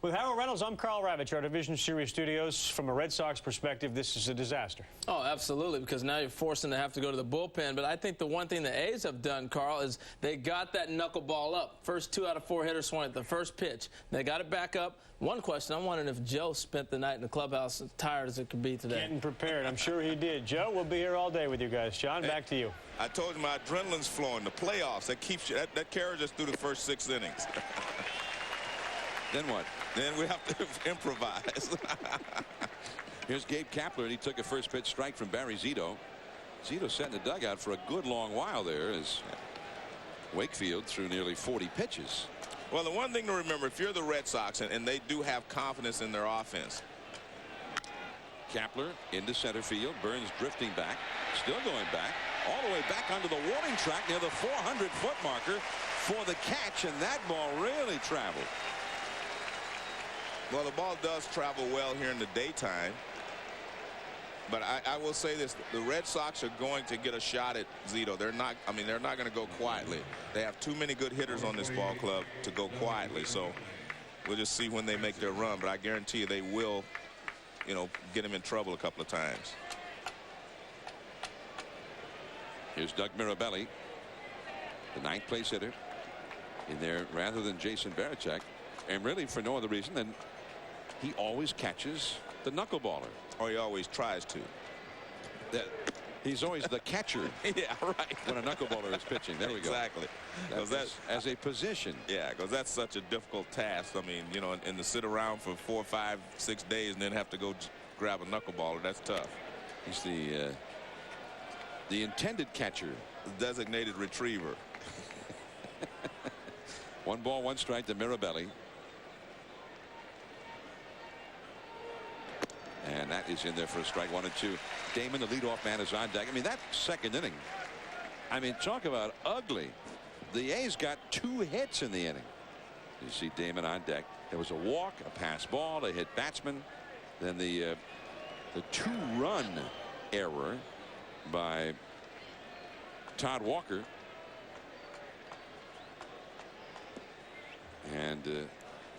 With Harold Reynolds, I'm Carl Ravitch, our Division Series studios. From a Red Sox perspective, this is a disaster. Oh, absolutely, because now you're forcing to have to go to the bullpen. But I think the one thing the A's have done, Carl, is they got that knuckleball up. First 2 out of 4 hitters swung at the first pitch. They got it back up. One question, I'm wondering if Joe spent the night in the clubhouse as tired as it could be today. Getting prepared. I'm sure he did. Joe, we'll be here all day with you guys. John, back to you. I told you my adrenaline's flowing. The playoffs, that keeps you, that carries us through the first 6 innings. Then what? Then we have to improvise. Here's Gabe Kapler, and he took a first pitch strike from Barry Zito. Zito sat in the dugout for a good long while there as Wakefield threw nearly 40 pitches. Well, the one thing to remember, if you're the Red Sox, and they do have confidence in their offense. Kapler into center field. Burns drifting back, still going back, all the way back onto the warning track near the 400-foot marker for the catch, and that ball really traveled. Well, the ball does travel well here in the daytime. But I will say this, the Red Sox are going to get a shot at Zito. They're not, I mean, they're not going to go quietly. They have too many good hitters on this ball club to go quietly. So we'll just see when they make their run. But I guarantee you they will, you know, get him in trouble a couple of times. Here's Doug Mirabelli, the 9th place hitter in there rather than Jason Varitek. And really for no other reason than he always catches the knuckleballer. Or he always tries to. He's always the catcher. Yeah, right. When a knuckleballer is pitching. There we go. Exactly. That's as a position. Yeah, because that's such a difficult task. I mean, you know, and to sit around for 4, 5, 6 days and then have to go grab a knuckleballer, that's tough. He's the intended catcher. The designated retriever. 1 ball, 1 strike to Mirabelli. And that is in there for a strike. 1-2. Damon, the leadoff man, is on deck. I mean, that second inning, I mean, talk about ugly. The A's got 2 hits in the inning. You see Damon on deck. There was a walk, a pass ball, a hit batsman. Then the 2-run error by Todd Walker. And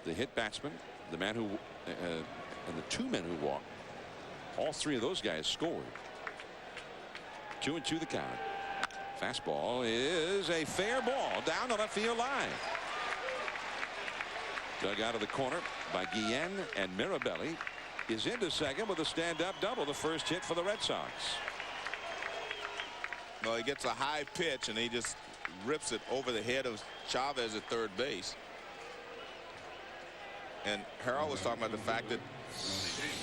the hit batsman, the man who and the 2 men who walked, all 3 of those guys scored. 2-2 the count. Fastball is a fair ball down the left field line. Dug out of the corner by Guillen and Mirabelli. is into second with a stand-up double, the first hit for the Red Sox. Well, he gets a high pitch and he just rips it over the head of Chavez at third base. And Harold was talking about the fact that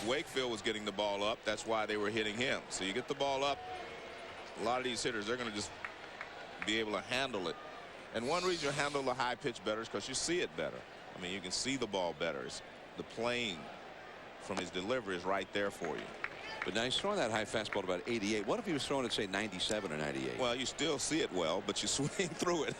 Wakefield was getting the ball up. That's why they were hitting him. So you get the ball up, a lot of these hitters, they're going to just be able to handle it. And one reason you handle the high pitch better is because you see it better. I mean, you can see the ball better. It's the plane from his delivery is right there for you. But now he's throwing that high fastball at about 88. What if he was throwing it, say, 97 or 98? Well, you still see it well, but you swing through it.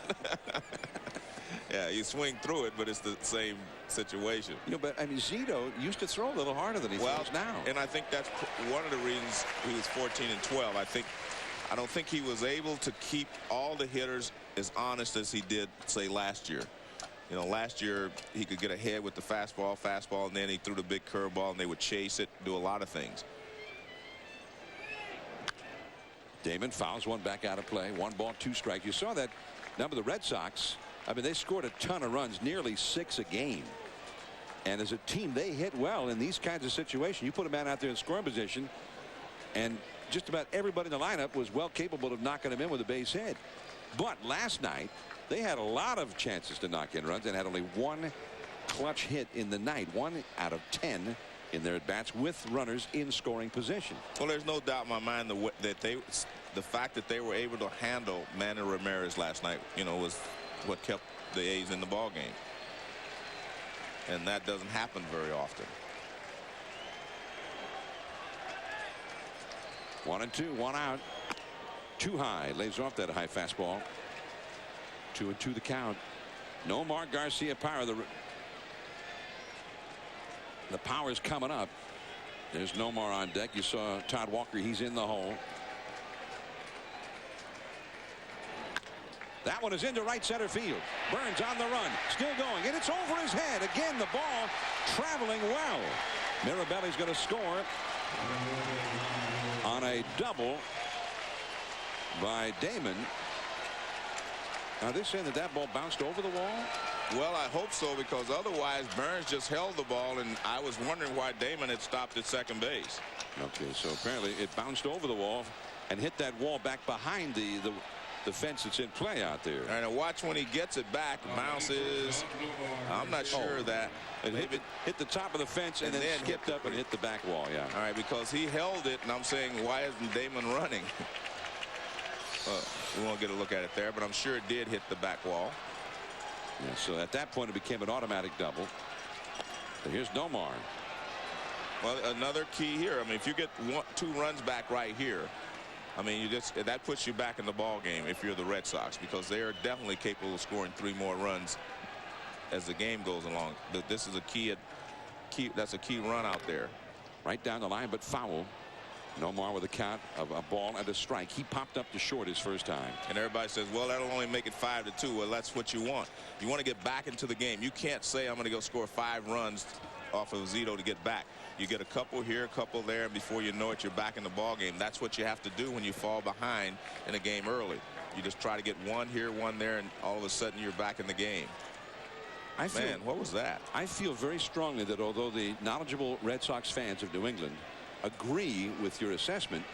Yeah, you swing through it, but it's the same situation. You know, but I mean, Zito used to throw a little harder than he throws now. And I think that's one of the reasons he was 14 and 12. I don't think he was able to keep all the hitters as honest as he did, say, last year. You know, last year he could get ahead with the fastball, and then he threw the big curveball, and they would chase it, do a lot of things. Damon fouls one back out of play. 1 ball, 2 strikes. You saw that number of the Red Sox. I mean, they scored a ton of runs, nearly 6 a game. And as a team, they hit well in these kinds of situations. You put a man out there in scoring position, and just about everybody in the lineup was well capable of knocking him in with a base hit. But last night, they had a lot of chances to knock in runs and had only 1 clutch hit in the night. 1 out of 10 in their at-bats with runners in scoring position. Well, there's no doubt in my mind that the fact that they were able to handle Manny Ramirez last night, you know, was what kept the A's in the ball game. And that doesn't happen very often. 1-2, 1 out. Too high, lays off that high fastball. 2-2 the count. Nomar Garcia-Parra, the power's coming up. There's Nomar on deck. You saw Todd Walker. He's in the hole. That one is into right center field. Burns on the run, still going, and it's over his head. Again, the ball traveling well. Mirabelli's going to score on a double by Damon. Now they're saying that ball bounced over the wall. Well, I hope so, because otherwise Burns just held the ball, and I was wondering why Damon had stopped at second base. Okay, so apparently it bounced over the wall and hit that wall back behind the fence that's in play out there. And watch when he gets it back, bounces. I'm not sure that. It hit the top of the fence and then skipped up and hit the back wall, yeah. All right, because he held it, and I'm saying, why isn't Damon running? We won't get a look at it there, but I'm sure it did hit the back wall. Yeah, so at that point it became an automatic double. So here's Nomar. Well, another key here. I mean, if you get 2 runs back right here, I mean, that puts you back in the ball game if you're the Red Sox, because they are definitely capable of scoring 3 more runs as the game goes along. But this is a key. That's a key run out there. Right down the line, but foul. Nomar with a count of a ball and a strike. He popped up to short his first time. And everybody says, well, that'll only make it 5-2. Well, that's what you want. You want to get back into the game. You can't say I'm going to go score 5 runs off of Zito to get back. You get a couple here, a couple there, and before you know it, you're back in the ball game. That's what you have to do when you fall behind in a game early. You just try to get 1 here, 1 there, and all of a sudden you're back in the game. Man, what was that? I feel very strongly that although the knowledgeable Red Sox fans of New England agree with your assessment,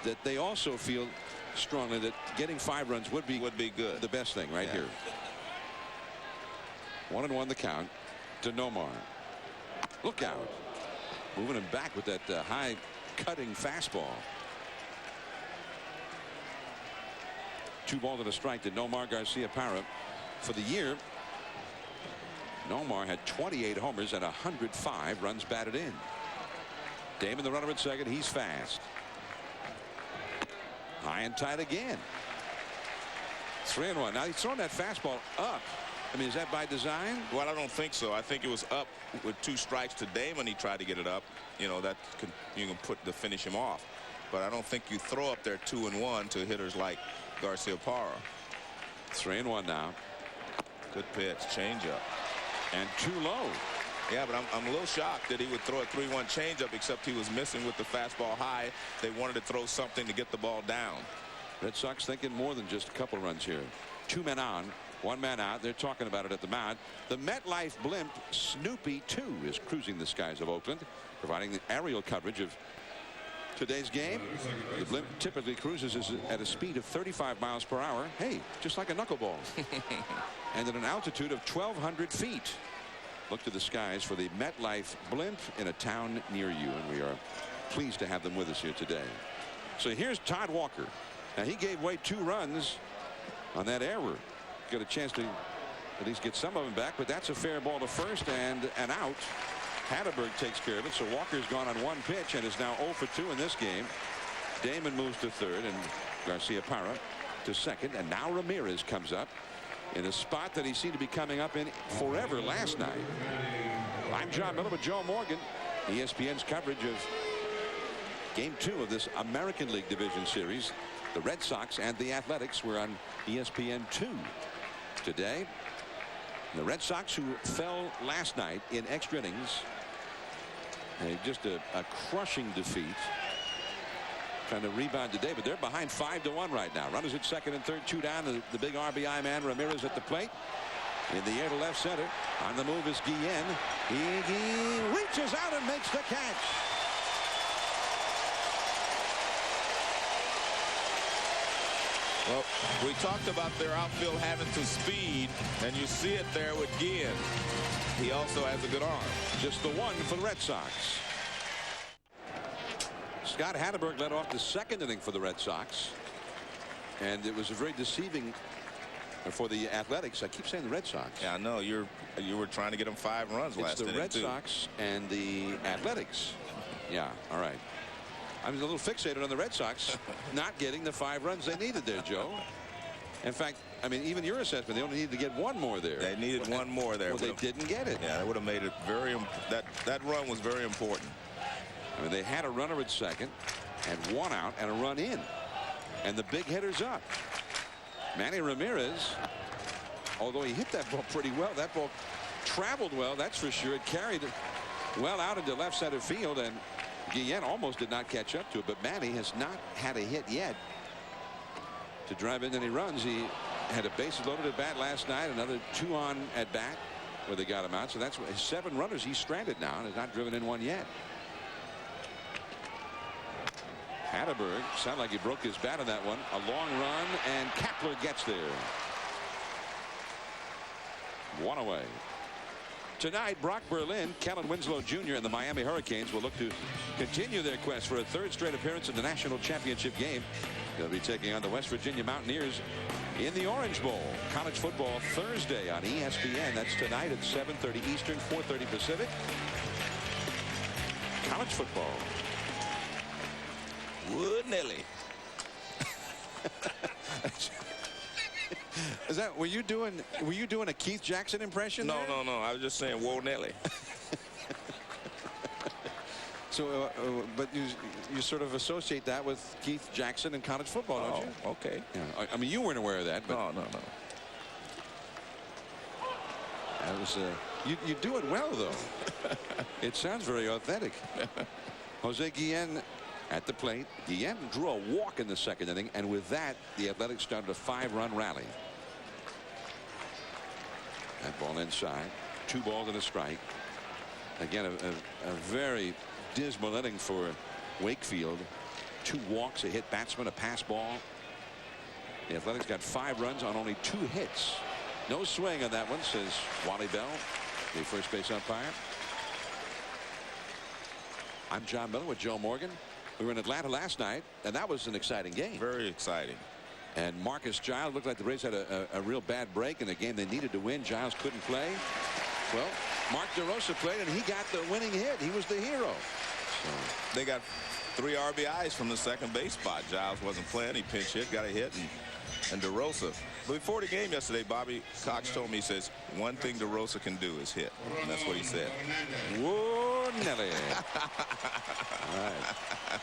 that they also feel strongly that getting 5 runs would be good, the best thing right here. 1-1 the count to Nomar. Look out. Moving him back with that high cutting fastball. 2 balls and a strike to Nomar Garcia-Parra. For the year, Nomar had 28 homers and 105 runs batted in. Damon, the runner at second, he's fast. High and tight again. 3-1. Now he's throwing that fastball up. I mean, is that by design? Well, I don't think so. I think it was up with 2 strikes to Damon. He tried to get it up. You know, you can put to finish him off. But I don't think you throw up there 2-1 to hitters like Garcia-Parra. 3-1 now. Good pitch, changeup. And too low. Yeah, but I'm a little shocked that he would throw a 3-1 changeup, except he was missing with the fastball high. They wanted to throw something to get the ball down. Red Sox thinking more than just a couple runs here. 2 men on One man out. They're talking about it at the mound. The MetLife blimp Snoopy 2 is cruising the skies of Oakland, providing the aerial coverage of today's game. The blimp typically cruises at a speed of 35 miles per hour. Hey, just like a knuckleball. And at an altitude of 1,200 feet. Look to the skies for the MetLife blimp in a town near you, and we are pleased to have them with us here today. So here's Todd Walker. Now he gave away 2 runs on that error. Got a chance to at least get some of them back, but that's a fair ball to first and an out. Hatterberg takes care of it, so Walker's gone on 1 pitch and is now 0 for 2 in this game. Damon moves to third and Garcia Parra to second, and now Ramirez comes up in a spot that he seemed to be coming up in forever last night. I'm John Miller with Joe Morgan. ESPN's coverage of Game 2 of this American League Division Series. The Red Sox and the Athletics were on ESPN2 today. The Red Sox, who fell last night in extra innings, just a crushing defeat. Trying to rebound today, but they're behind 5-1 right now. Runners at second and third, 2 down. The big RBI man Ramirez at the plate. In the air to left center. On the move is Guillen. He reaches out and makes the catch. Well, we talked about their outfield having to speed, and you see it there with Guillen. He also has a good arm. Just the one for the Red Sox. Scott Hatterberg led off the second inning for the Red Sox, and it was a very deceiving for the Athletics. I keep saying the Red Sox. Yeah, I know you were trying to get them 5 runs last inning. It's the Red Sox and the Athletics. Yeah, all right. I was a little fixated on the Red Sox not getting the 5 runs they needed there, Joe. In fact, I mean, even your assessment, they only needed to get 1 more there. They needed 1 more there. Well, they didn't get it. Yeah, that would have made it very. That run was very important. I mean, they had a runner at second and 1 out and a run in, and the big hitter's up. Manny Ramirez, although he hit that ball pretty well, that ball traveled well, that's for sure. It carried well out into left center field, and Guillen almost did not catch up to it, but Manny has not had a hit yet to drive in any runs. He had a bases loaded at bat last night, another 2 on at bat where they got him out. So that's 7 runners. He's stranded now and has not driven in 1 yet. Hatterberg sounded like he broke his bat on that one. A long run, and Kapler gets there. 1 away. Tonight, Brock Berlin, Kellen Winslow Jr. and the Miami Hurricanes will look to continue their quest for a 3rd straight appearance in the national championship game. They'll be taking on the West Virginia Mountaineers in the Orange Bowl. College football Thursday on ESPN. That's tonight at 7:30 Eastern, 4:30 Pacific. College football. Wood Nelly. Is that were you doing a Keith Jackson impression? No, there? no. I was just saying Whoa Nelly. So, but you sort of associate that with Keith Jackson and college football, don't you? Okay. Yeah. I mean, you weren't aware of that, but No. that was you do it well, though. It sounds very authentic. Jose Guillen at the plate. Guillen drew a walk in the second inning, and with that, the Athletics started a 5-run rally. That ball inside. 2 balls and a strike. Again, a very dismal inning for Wakefield. 2 walks, a hit batsman, a pass ball. The Athletics got 5 runs on only 2 hits. No swing on that one, says Wally Bell, the first base umpire. I'm John Miller with Joe Morgan. We were in Atlanta last night, and that was an exciting game. Very exciting. And Marcus Giles looked like the Braves had a real bad break in a game they needed to win. Giles couldn't play. Well, Mark DeRosa played, and he got the winning hit. He was the hero. So they got 3 RBIs from the second base spot. Giles wasn't playing. He pinch hit, got a hit, and DeRosa. But before the game yesterday, Bobby Cox told me, he says, one thing DeRosa can do is hit. And that's what he said. Whoa, Nelly. All right.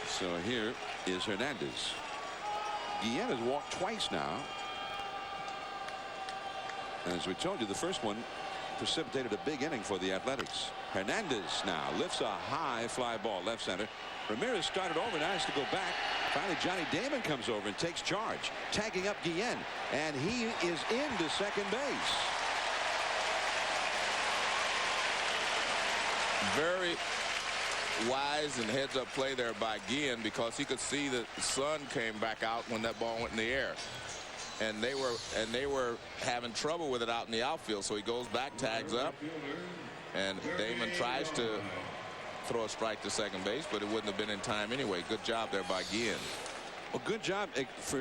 So here is Hernandez. Guillen has walked twice now. And as we told you, the first one precipitated a big inning for the Athletics. Hernandez now lifts a high fly ball left center. Ramirez started over, now has to go back. Finally, Johnny Damon comes over and takes charge, tagging up Guillen, and he is into second base. Very wise and heads-up play there by Guillen, because he could see that the sun came back out when that ball went in the air, and they were having trouble with it out in the outfield. So he goes back, tags up, and Damon tries to throw a strike to second base, but it wouldn't have been in time anyway. Good job there by Guillen. Well, good job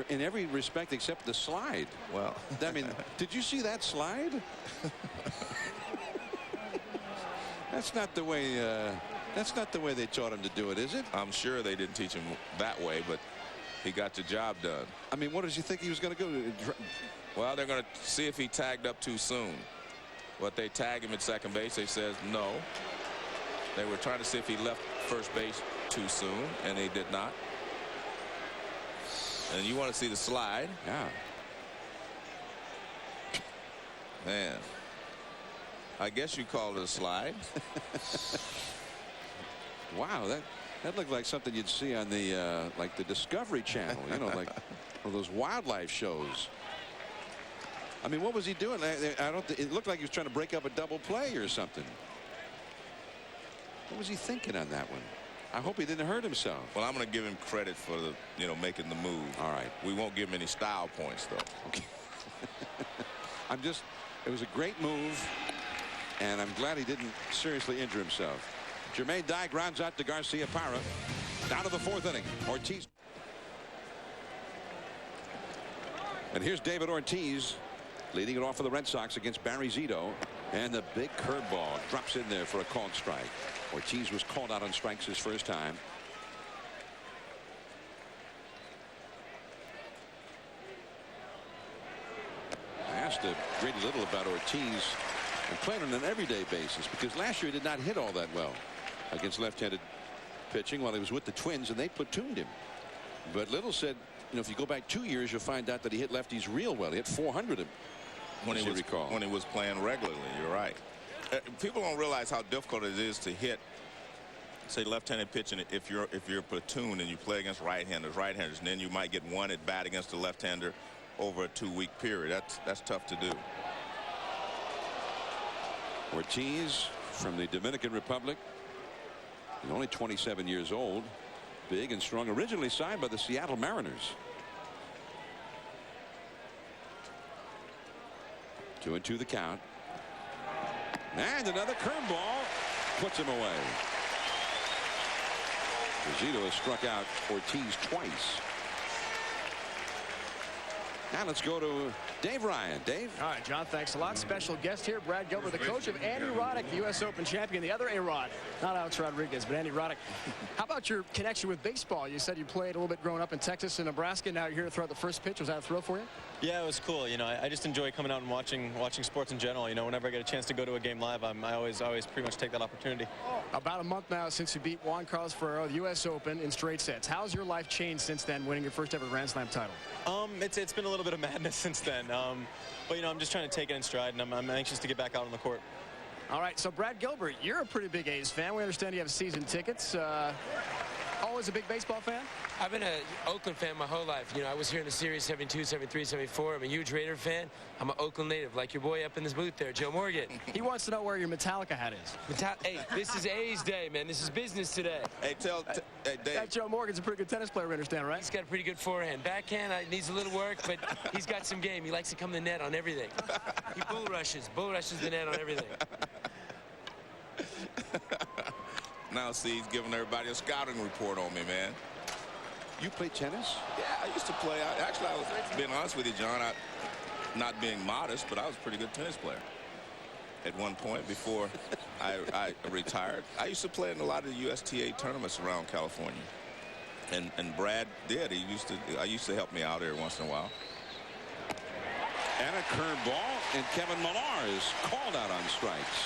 in every respect except the slide. Well, I mean, did you see that slide? That's not the way. That's not the way they taught him to do it, is it? I'm sure they didn't teach him that way, but he got the job done. I mean, what does he think he was going to go? Well, they're going to see if he tagged up too soon. But they tag him at second base. They says no. They were trying to see if he left first base too soon, and he did not. And you want to see the slide? Yeah. Man, I guess you call it a slide. Wow, that looked like something you'd see on the like the Discovery Channel, you know, like one of those wildlife shows. I mean, what was he doing? It looked like he was trying to break up a double play or something. What was he thinking on that one? I hope he didn't hurt himself. Well, I'm going to give him credit for the, making the move. All right. We won't give him any style points, though. Okay. It was a great move, and I'm glad he didn't seriously injure himself. Jermaine Dye grounds out to Garcia Parra. Down to the fourth inning. Ortiz. And here's David Ortiz leading it off for the Red Sox against Barry Zito. And the big curveball drops in there for a called strike. Ortiz was called out on strikes his first time. I asked Grady Little about Ortiz and playing on an everyday basis, because last year he did not hit all that well against left-handed pitching while he was with the Twins, and they platooned him. But Little said, if you go back 2 years, you'll find out that he hit lefties real well. He hit 400 when he was playing regularly. You're right. People don't realize how difficult it is to hit, say, left-handed pitching if you're a platoon and you play against right-handers, and then you might get one at bat against a left-hander over a 2-week period. That's tough to do. Ortiz from the Dominican Republic. He's only 27 years old. Big and strong. Originally signed by the Seattle Mariners. 2-2 the count. And another curveball puts him away. Zito has struck out Ortiz twice. Now let's go to Dave Ryan. Dave. All right, John, thanks a lot. Special guest here, Brad Gilbert, the coach of Andy Roddick, the U.S. Open champion, the other A-Rod, not Alex Rodriguez, but Andy Roddick. How about your connection with baseball? You said you played a little bit growing up in Texas and Nebraska. Now you're here to throw out the first pitch. Was that a thrill for you? Yeah, it was cool. I just enjoy coming out and watching sports in general. Whenever I get a chance to go to a game live, I always pretty much take that opportunity. About a month now since you beat Juan Carlos Ferrero, the U.S. Open, in straight sets. How's your life changed since then, winning your first ever Grand Slam title? It's been a little bit of madness since then. But I'm just trying to take it in stride, and I'm anxious to get back out on the court. All right, so Brad Gilbert, you're a pretty big A's fan. We understand you have season tickets. Always a big baseball fan? I've been an Oakland fan my whole life. I was here in the series 72, 73, 74. I'm a huge Raider fan. I'm an Oakland native, like your boy up in this booth there, Joe Morgan. He wants to know where your Metallica hat is. Hey, this is A's day, man. This is business today. Hey, hey, Dave. That Joe Morgan's a pretty good tennis player, we understand, right? He's got a pretty good forehand. Backhand needs a little work, but he's got some game. He likes to come to the net on everything. He bull rushes the net on everything. Now, see, he's giving everybody a scouting report on me, man. You play tennis? Yeah, I used to play. Actually, I was being honest with you, John. Not being modest, but I was a pretty good tennis player at one point before I retired. I used to play in a lot of the USTA tournaments around California, and Brad did. I used to help me out every once in a while. And a curveball, and Kevin Millar is called out on strikes.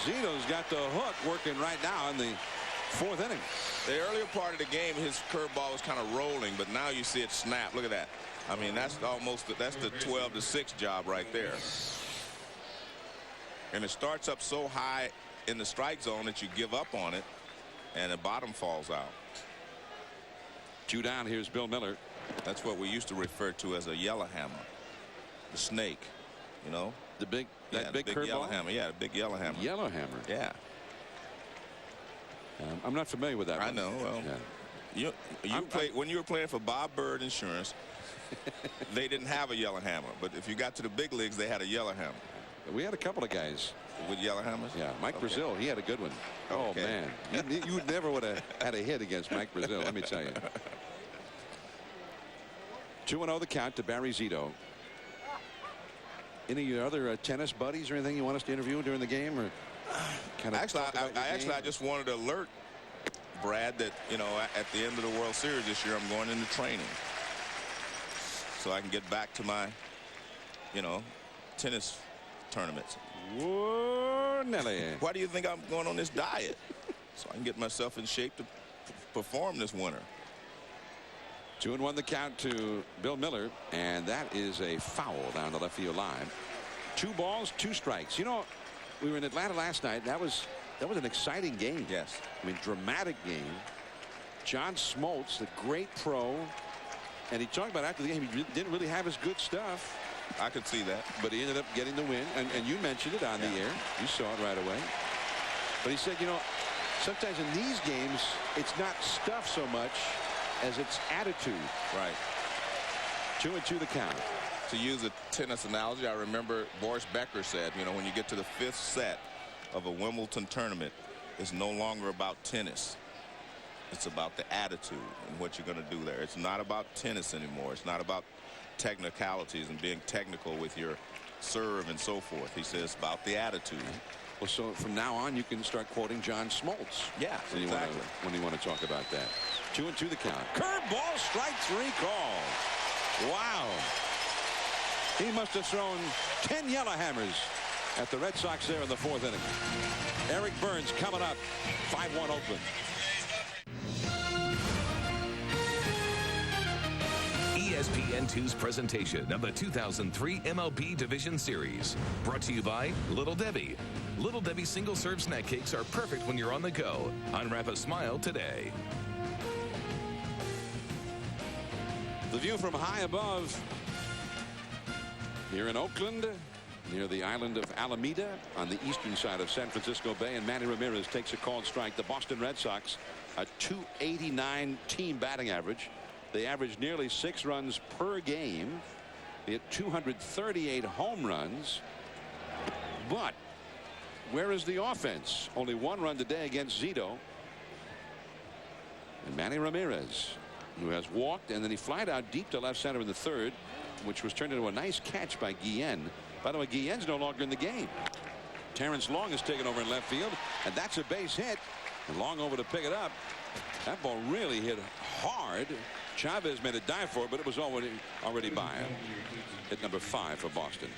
Zito's got the hook working right now in the fourth inning. The earlier part of the game, his curveball was kind of rolling, but now you see it snap. Look at that. I mean, that's the 12-6 job right there. And it starts up so high in the strike zone that you give up on it, and the bottom falls out. 2 down. Here's Bill Miller. That's what we used to refer to as a yellowhammer, the snake, you know. The big, big curveball? yellowhammer. Yeah, the big yellowhammer. Yellowhammer. Yeah. I'm not familiar with that. I know. Well, yeah. When you were playing for Bob Bird Insurance, they didn't have a yellowhammer, but if you got to the big leagues, they had a yellowhammer. We had a couple of guys with yellowhammers. Yeah, Mike Brazil, he had a good one. Okay. Oh man, you never would have had a hit against Mike Brazil. Let me tell you. 2-0 the count to Barry Zito. Any of your other tennis buddies or anything you want us to interview during the game, or kind of? I just wanted to alert Brad that, you know, at the end of the World Series this year, I'm going into training so I can get back to my, you know, tennis tournaments. Whoa, Nelly. Why do you think I'm going on this diet? So I can get myself in shape to perform this winter. 2-1 the count to Bill Miller, and that is a foul down the left field line. 2 balls, 2 strikes. You know, we were in Atlanta last night. That was an exciting game. Yes. I mean, dramatic game. John Smoltz, the great pro, and he talked about after the game he didn't really have his good stuff. I could see that. But he ended up getting the win, and you mentioned it on the air. You saw it right away. But he said, you know, sometimes in these games, it's not stuff so much as its attitude. Right. 2-2 the count. To use a tennis analogy, I remember Boris Becker said, you know, when you get to the 5th set of a Wimbledon tournament, it's no longer about tennis. It's about the attitude and what you're going to do there. It's not about tennis anymore. It's not about technicalities and being technical with your serve and so forth. He says it's about the attitude. Well, so from now on, you can start quoting John Smoltz. Yeah, exactly. When you want to talk about that. 2-2 the count. Curveball, strike 3 call. Wow. He must have thrown 10 yellowhammers at the Red Sox there in the 4th inning. Eric Burns coming up. 5-1 Oakland. ESPN2's presentation of the 2003 MLB Division Series. Brought to you by Little Debbie. Little Debbie single-serve snack cakes are perfect when you're on the go. Unwrap a smile today. The view from high above here in Oakland, near the island of Alameda on the eastern side of San Francisco Bay, and Manny Ramirez takes a called strike. The Boston Red Sox, a .289 team batting average. They average nearly 6 runs per game. They hit 238 home runs. But where is the offense? Only 1 run today against Zito. And Manny Ramirez, who has walked, and then he flied out deep to left center in the 3rd, which was turned into a nice catch by Guillen. By the way, Guillen's no longer in the game. Terrence Long has taken over in left field, and that's a base hit. And Long over to pick it up. That ball really hit hard. Chavez made a dive for it, but it was already by him. Hit number 5 for Boston.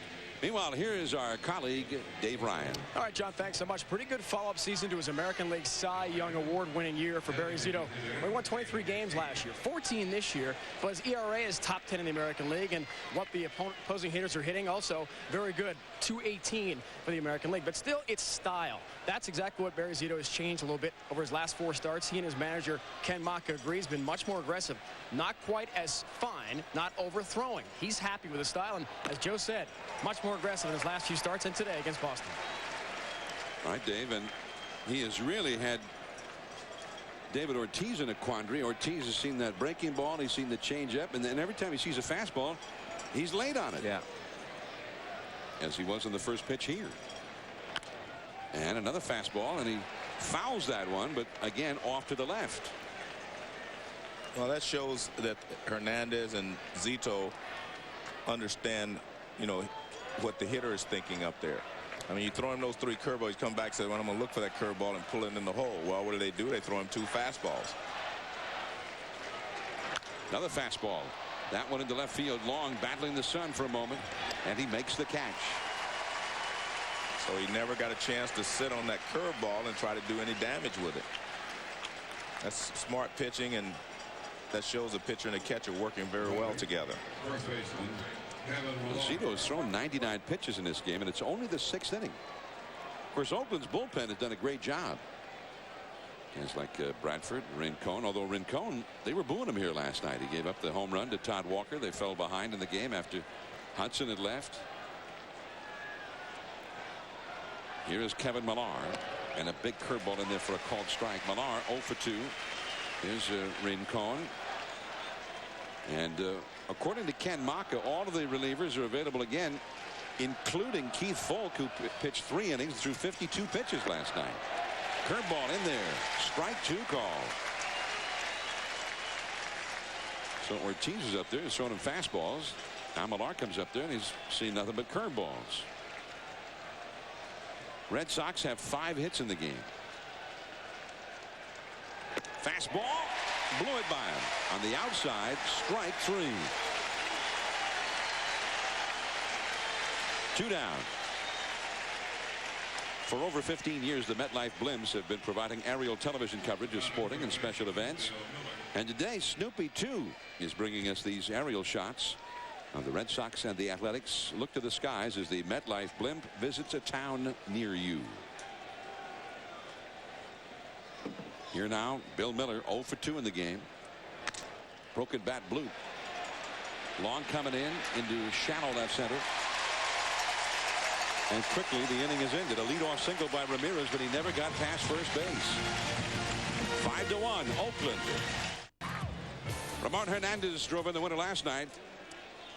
Meanwhile, here is our colleague, Dave Ryan. All right, John, thanks so much. Pretty good follow-up season to his American League Cy Young Award-winning year for Barry Zito. He won 23 games last year, 14 this year, but his ERA is top 10 in the American League, and what the opposing hitters are hitting also very good, 218 for the American League. But still, it's style. That's exactly what Barry Zito has changed a little bit over his last 4 starts. He and his manager, Ken Maka, agree he's been much more aggressive. Not quite as fine, not overthrowing. He's happy with his style, and as Joe said, much more aggressive in his last few starts and today against Boston. All right, Dave, and he has really had David Ortiz in a quandary. Ortiz has seen that breaking ball, he's seen the changeup, and then every time he sees a fastball, he's late on it. Yeah. As he was in the first pitch here. And another fastball, and he fouls that one, but again off to the left. Well, that shows that Hernandez and Zito understand, you know, what the hitter is thinking up there. I mean, you throw him those 3 curveballs, you come back and say, well, I'm going to look for that curveball and pull it in the hole. Well, what do? They throw him 2 fastballs. Another fastball. That one into left field. Long battling the sun for a moment, and he makes the catch. So he never got a chance to sit on that curveball and try to do any damage with it. That's smart pitching, and that shows a pitcher and a catcher working very well together. Zito has thrown 99 pitches in this game, and it's only the 6th inning. course, Oakland's bullpen has done a great job. Guys like Bradford, Rincon, although Rincon, they were booing him here last night. He gave up the home run to Todd Walker. They fell behind in the game after Hudson had left. Here is Kevin Millar, and a big curveball in there for a called strike. Millar 0 for 2. Here's Rincon. And according to Ken Maka, all of the relievers are available again, including Keith Folk, who pitched 3 innings through 52 pitches last night. Curveball in there. Strike 2 call. So Ortiz is up there. He's throwing him fastballs. Now Millar comes up there and he's seen nothing but curveballs. Red Sox have 5 hits in the game. Fastball. Blew it by him. On the outside. Strike 3. 2 down. For over 15 years, the MetLife Blimps have been providing aerial television coverage of sporting and special events. And today, Snoopy 2 is bringing us these aerial shots of the Red Sox and the Athletics. Look to the skies as the MetLife Blimp visits a town near you. Here now, Bill Miller 0 for 2 in the game. Broken bat blue. Long coming in into shallow left center. And quickly the inning is ended. A leadoff single by Ramirez, but he never got past first base. 5-1 Oakland. Ramon Hernandez drove in the winner last night.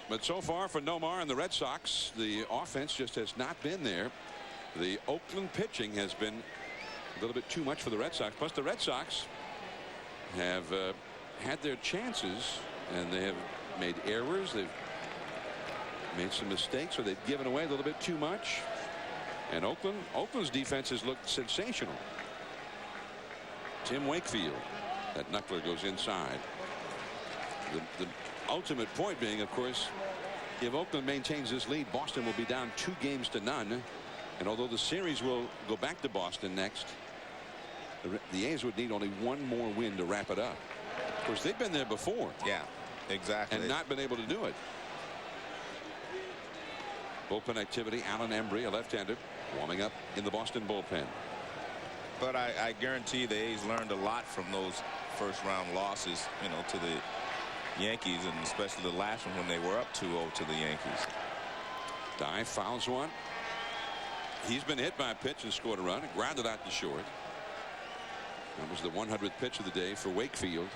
But so far for Nomar and the Red Sox, the offense just has not been there. The Oakland pitching has been a little bit too much for the Red Sox. Plus the Red Sox have had their chances and they have made errors. They've made some mistakes, or they've given away a little bit too much. And Oakland's defense has looked sensational. Tim Wakefield, that knuckler goes inside. The ultimate point being, of course, if Oakland maintains this lead, Boston will be down 2-0. And although the series will go back to Boston next, the A's would need only one more win to wrap it up. Of course, they've been there before. Yeah, exactly. And not been able to do it. Bullpen activity. Alan Embry, a left-hander, warming up in the Boston bullpen. But I guarantee the A's learned a lot from those first-round losses, you know, to the Yankees, and especially the last one when they were up 2-0 to the Yankees. Dive fouls one. He's been hit by a pitch and scored a run. Grounded out to short. That was the 100th pitch of the day for Wakefield.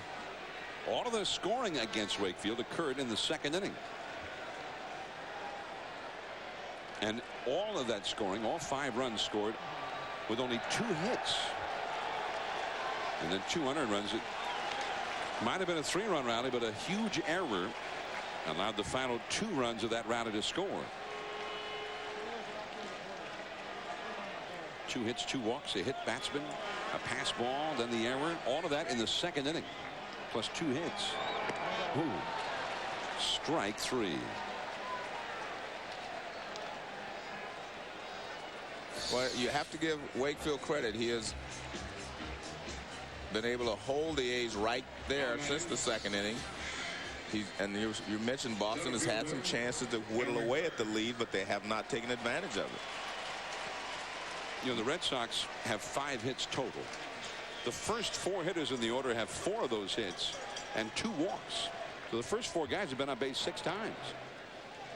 All of the scoring against Wakefield occurred in the second inning. And all of that scoring, all 5 runs scored with only 2 hits. And then 2 unearned runs. It might have been a 3-run rally, but a huge error allowed the final 2 runs of that rally to score. 2 hits, 2 walks, a hit batsman, a pass ball, then the error. All of that in the second inning, plus 2 hits. Ooh. Strike 3. Well, you have to give Wakefield credit. He has been able to hold the A's right there since the second inning. And you mentioned Boston has had some chances to whittle away at the lead, but they have not taken advantage of it. You know, the Red Sox have 5 hits total. The first 4 hitters in the order have 4 of those hits and 2 walks. So the first 4 guys have been on base 6 times.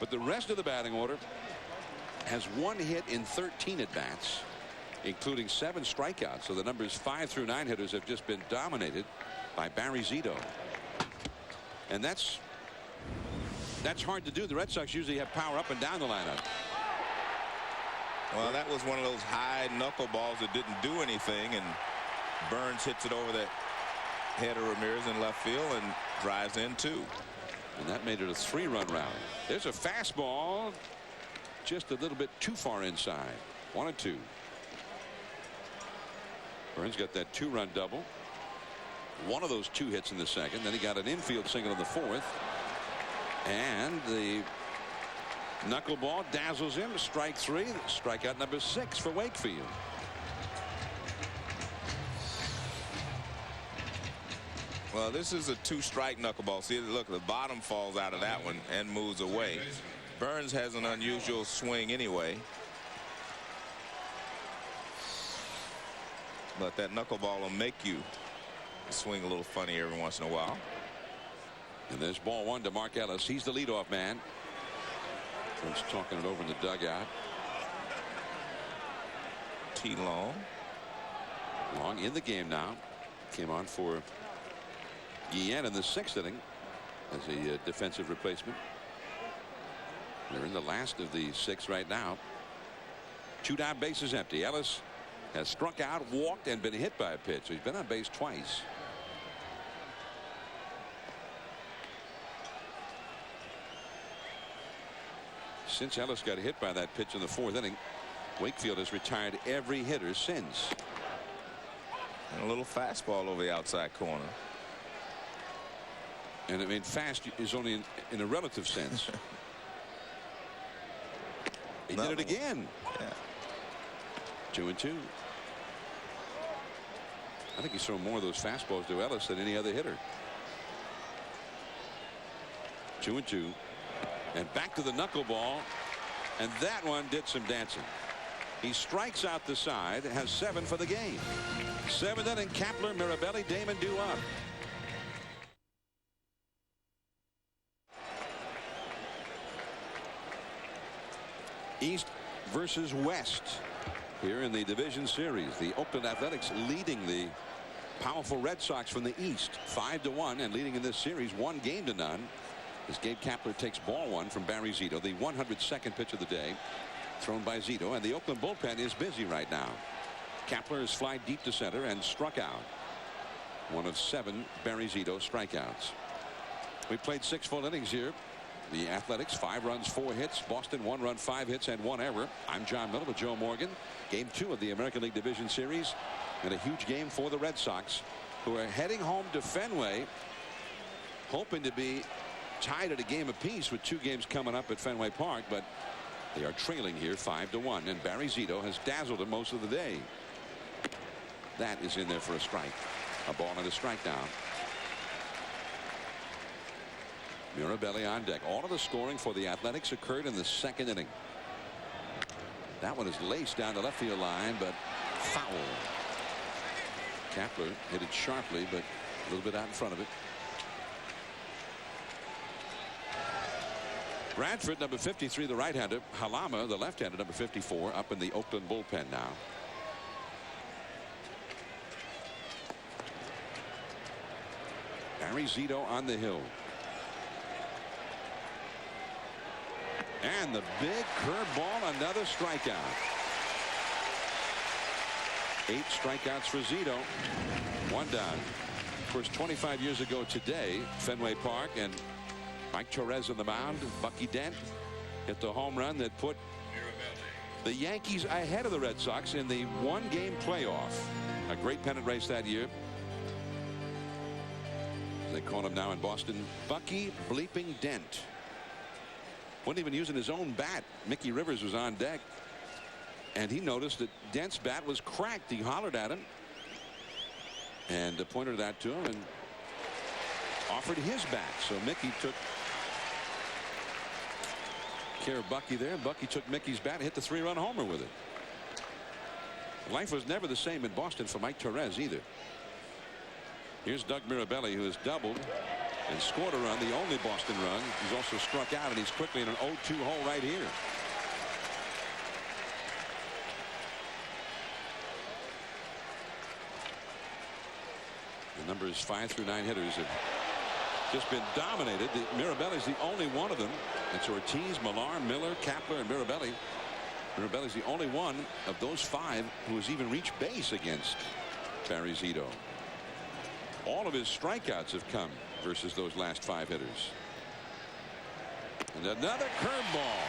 But the rest of the batting order has 1 hit in 13 at-bats, including 7 strikeouts. So the numbers 5 through 9 hitters have just been dominated by Barry Zito. And that's hard to do. The Red Sox usually have power up and down the lineup. Well, that was one of those high knuckleballs that didn't do anything, and Burns hits it over the head of Ramirez in left field and drives in 2. And that made it a 3-run rally. There's a fastball just a little bit too far inside. 1-2. Burns got that 2-run double. One of those 2 hits in the second. Then he got an infield single in the 4th. And the knuckleball dazzles him. Strike 3. Strikeout number 6 for Wakefield. Well, this is a 2-strike knuckleball. See, look, the bottom falls out of that one and moves away. Burns has an unusual swing anyway. But that knuckleball will make you swing a little funny every once in a while. And there's ball one to Mark Ellis. He's the leadoff man. He's talking it over in the dugout. T. Long. Long in the game now. Came on for Guillen in the 6th inning as a defensive replacement. They're in the last of the 6 right now. 2 down, bases empty. Ellis has struck out, walked, and been hit by a pitch. So he's been on base twice. Since Ellis got hit by that pitch in the 4th inning, Wakefield has retired every hitter since. And a little fastball over the outside corner. And I mean, fast is only in a relative sense. He did it again. Yeah. 2-2. I think he's thrown more of those fastballs to Ellis than any other hitter. 2-2. And back to the knuckleball. And that one did some dancing. He strikes out the side, has 7 for the game. 7th inning, Kapler, Mirabelli, Damon due up. East versus West here in the division series. The Oakland Athletics leading the powerful Red Sox from the East 5-1 and leading in this series 1-0. As Gabe Kapler takes ball one from Barry Zito, the 102nd pitch of the day thrown by Zito, and the Oakland bullpen is busy right now. Kapler has flied deep to center and struck out. One of 7 Barry Zito strikeouts. We played 6 full innings here. The Athletics 5 runs 4 hits. Boston 1 run 5 hits and 1 error. I'm John Miller with Joe Morgan. Game 2 of the American League Division Series, and a huge game for the Red Sox, who are heading home to Fenway hoping to be tied at a game apiece with 2 games coming up at Fenway Park, but they are trailing here 5-1, and Barry Zito has dazzled them most of the day. That is in there for a strike. A ball and a strike now. Mirabelli on deck. All of the scoring for the Athletics occurred in the 2nd inning. That one is laced down the left field line, but foul. Kapler hit it sharply, but a little bit out in front of it. Bradford, number 53, the right-hander. Halama, the left-hander, number 54, up in the Oakland bullpen now. Barry Zito on the hill. And the big curveball, another strikeout. 8 strikeouts for Zito. 1 down. Of course, 25 years ago today, Fenway Park, and Mike Torres on the mound. Bucky Dent hit the home run that put the Yankees ahead of the Red Sox in the 1-game playoff. A great pennant race that year. They call him now in Boston, Bucky bleeping Dent. Wasn't even using his own bat. Mickey Rivers was on deck, and he noticed that Dent's bat was cracked. He hollered at him and pointed that to him and offered his bat. So Mickey took care of Bucky there. Bucky took Mickey's bat and hit the 3-run homer with it. Life was never the same in Boston for Mike Torres either. Here's Doug Mirabelli, who has doubled and scored a run, the only Boston run. He's also struck out, and he's quickly in an 0-2 hole right here. The numbers 5 through 9 hitters have just been dominated. Mirabelli's the only one of them. It's Ortiz, Millar, Miller, Kapler, and Mirabelli. Mirabelli's the only one of those 5 who has even reached base against Barry Zito. All of his strikeouts have come versus those last 5 hitters. And another curveball,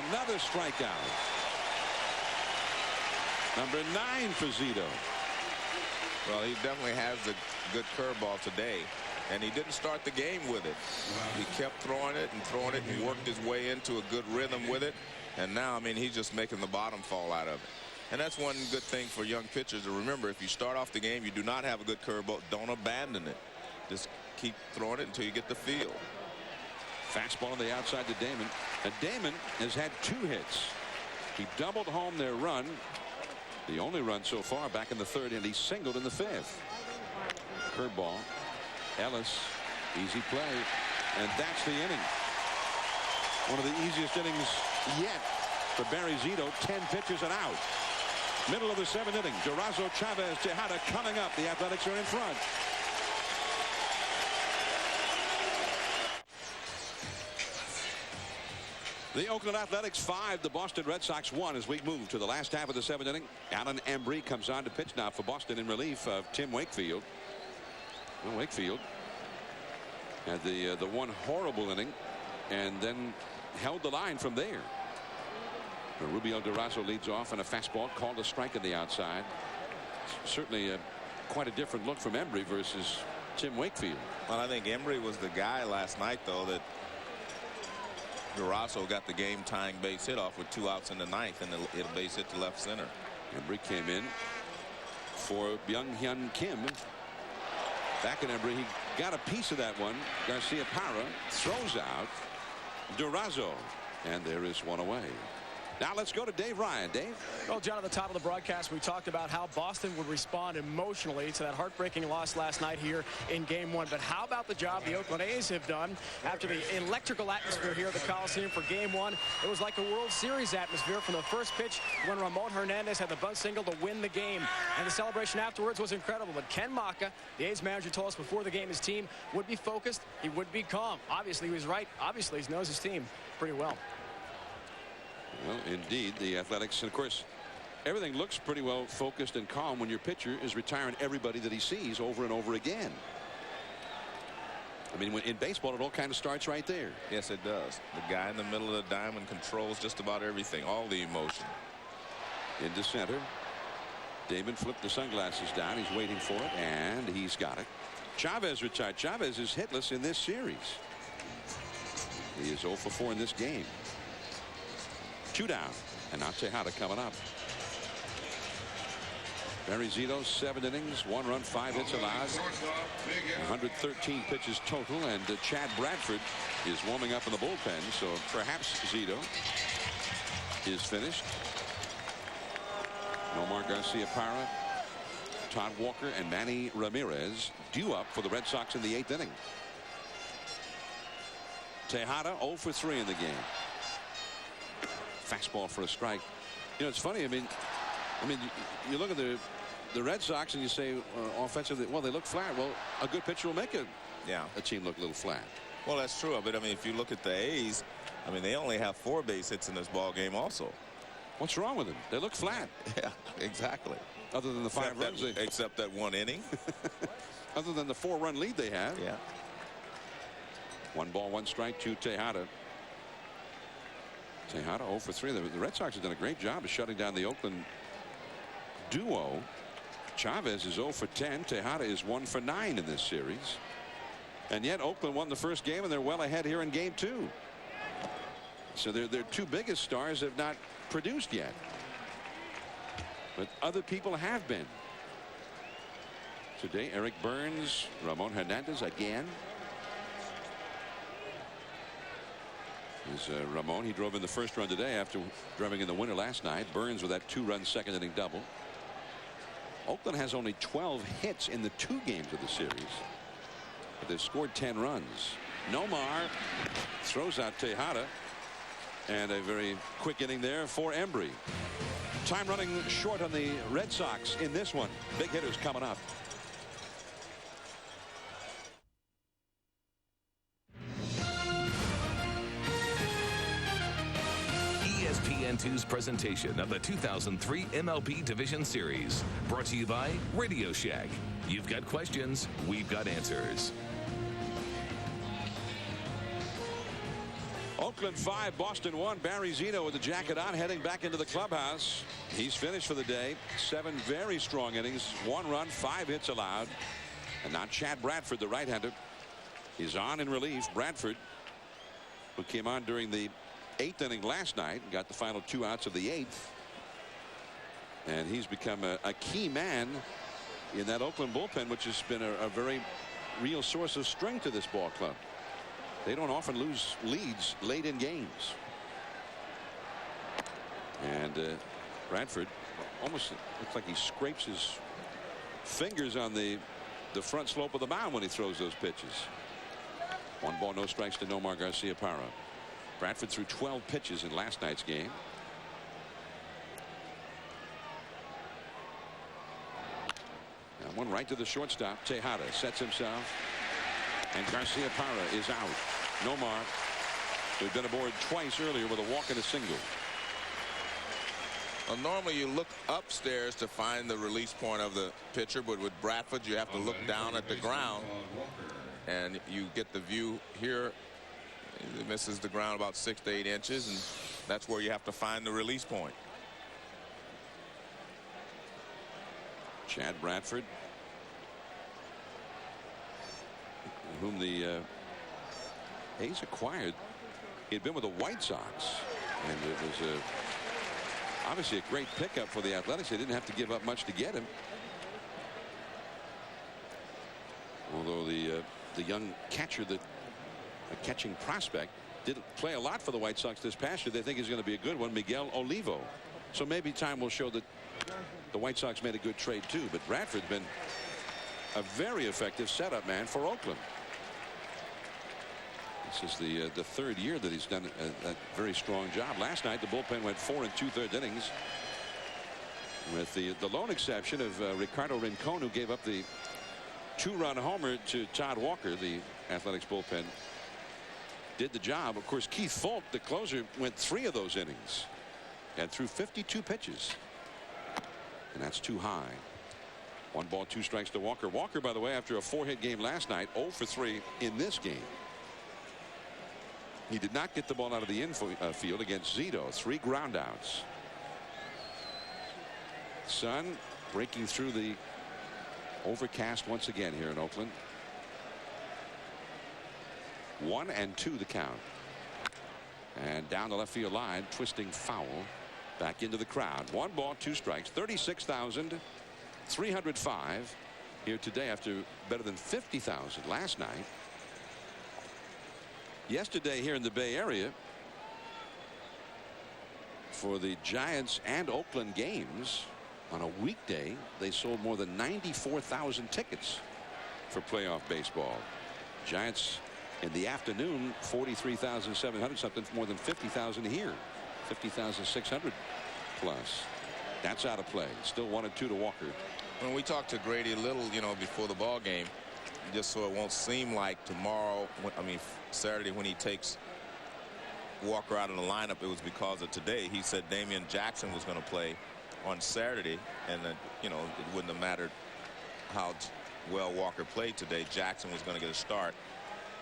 another strikeout. Number 9 for Zito. Well, he definitely has a good curveball today, and he didn't start the game with it. He kept throwing it and worked his way into a good rhythm with it. And now, I mean, he's just making the bottom fall out of it. And that's one good thing for young pitchers to remember. If you start off the game, you do not have a good curveball, don't abandon it. Just keep throwing it until you get the feel. Fastball on the outside to Damon. And Damon has had 2 hits. He doubled home their run The only run so far back in the 3rd, and he singled in the 5th. Curveball. Ellis, easy play, and that's the inning. One of the easiest innings yet for Barry Zito. 10 pitches and out. Middle of the 7th inning. Durazo, Chavez, Tejada coming up. The Athletics are in front. The Oakland Athletics 5, the Boston Red Sox 1 as we move to the last half of the 7th inning. Alan Embry comes on to pitch now for Boston in relief of Tim Wakefield. Well, Wakefield had the one horrible inning and then held the line from there. Rubio Durazo leads off, and a fastball called a strike on the outside. Certainly quite a different look from Embry versus Tim Wakefield. Well, I think Embry was the guy last night, though, that Durazo got the game-tying base hit off with 2 outs in the 9th, and a base hit to left center. Embry came in for Byung-Hyun Kim. Back in Embry, he got a piece of that one. Garcia Parra throws out Durazo, and there is one away. Now let's go to Dave Ryan. Dave? Well, John, at the top of the broadcast, we talked about how Boston would respond emotionally to that heartbreaking loss last night here in Game 1. But how about the job the Oakland A's have done after the electrical atmosphere here at the Coliseum for Game 1? It was like a World Series atmosphere from the first pitch when Ramon Hernandez had the bunt single to win the game. And the celebration afterwards was incredible. But Ken Maka, the A's manager, told us before the game his team would be focused. He would be calm. Obviously, he was right. Obviously, he knows his team pretty well. Well, indeed, the Athletics, and of course, everything looks pretty well focused and calm when your pitcher is retiring everybody that he sees over and over again. I mean, in baseball, it all kind of starts right there. Yes, it does. The guy in the middle of the diamond controls just about everything, all the emotion. Into center. Damon flipped the sunglasses down. He's waiting for it, and he's got it. Chavez retired. Chavez is hitless in this series. He is 0 for 4 in this game. 2 down, and now Tejada coming up. Barry Zito, 7 innings, 1 run, 5 hits allowed, 113 pitches total, and Chad Bradford is warming up in the bullpen, so perhaps Zito is finished. Nomar Garcia Parra, Todd Walker, and Manny Ramirez due up for the Red Sox in the 8th inning. Tejada 0 for 3 in the game. Fastball for a strike. You know, it's funny. I mean, you look at the Red Sox and you say offensively, well, they look flat. Well, a good pitcher will make a team look a little flat. Well, that's true. But I mean, if you look at the A's, I mean, they only have 4 base hits in this ball game also. What's wrong with them? They look flat. Yeah, exactly. Other than the 5 runs. Except that 1 inning. Other than the 4-run lead they have. Yeah. 1 ball, 1 strike to Tejada. Tejada 0 for 3. The Red Sox have done a great job of shutting down the Oakland duo. Chavez is 0 for 10. Tejada is 1 for 9 in this series. And yet Oakland won the first game, and they're well ahead here in Game 2. So their 2 biggest stars have not produced yet. But other people have been. Today, Eric Burns, Ramon Hernandez again. Is Ramon. He drove in the first run today after driving in the winner last night. Burns with that 2-run 2nd inning double. Oakland has only 12 hits in the 2 games of the series, but they've scored 10 runs. Nomar throws out Tejada, and a very quick inning there for Embry. Time running short on the Red Sox in this one. Big hitters coming up. ESPN2's presentation of the 2003 MLB Division Series, brought to you by Radio Shack. You've got questions, we've got answers. Oakland 5, Boston 1. Barry Zito with the jacket on, heading back into the clubhouse. He's finished for the day. 7 very strong innings, 1 run, 5 hits allowed. And now Chad Bradford, the right-hander, is on in relief. Bradford, who came on during the 8th inning last night, got the final 2 outs of the 8th. And he's become a key man in that Oakland bullpen, which has been a very real source of strength to this ball club. They don't often lose leads late in games. And Bradford almost looks like he scrapes his fingers on the front slope of the mound when he throws those pitches. 1 ball, no strikes to Nomar Garciaparra. Bradford threw 12 pitches in last night's game. And one right to the shortstop. Tejada sets himself, and Garciaparra is out. Nomar, who'd been aboard twice earlier with a walk and a single. Well, normally you look upstairs to find the release point of the pitcher, but with Bradford you have to look down at the ground, and you get the view here. He misses the ground about 6 to 8 inches, and that's where you have to find the release point. Chad Bradford, whom the A's acquired. He had been with the White Sox, and it was obviously a great pickup for the Athletics. They didn't have to give up much to get him. Although the young catcher, a catching prospect, didn't play a lot for the White Sox this past year. They think he's going to be a good one, Miguel Olivo. So maybe time will show that the White Sox made a good trade too. But Bradford's been a very effective setup man for Oakland. This is the third year that he's done a very strong job. Last night the bullpen went 4 2/3 innings, with the lone exception of Ricardo Rincon, who gave up the 2-run homer to Todd Walker. The Athletics bullpen did the job. Of course, Keith Fulk, the closer, went 3 of those innings and threw 52 pitches, and that's too high. 1 ball, 2 strikes to Walker. Walker, by the way, after a 4-hit game last night, 0 for 3 in this game. He did not get the ball out of the infield against Zito. 3 groundouts. Sun breaking through the overcast once again here in Oakland. 1-2 the count. And down the left field line, twisting foul back into the crowd. 1 ball, 2 strikes. 36,305 here today after better than 50,000 last night. Yesterday here in the Bay Area for the Giants and Oakland games on a weekday, they sold more than 94,000 tickets for playoff baseball. Giants in the afternoon, 43,700 something, more than 50,000 here, 50,600 plus. That's out of play. Still 1-2 to Walker. When we talked to Grady Little, before the ball game, just so it won't seem like tomorrow, Saturday, when he takes Walker out of the lineup, it was because of today. He said Damian Jackson was going to play on Saturday, and that, it wouldn't have mattered how well Walker played today. Jackson was going to get a start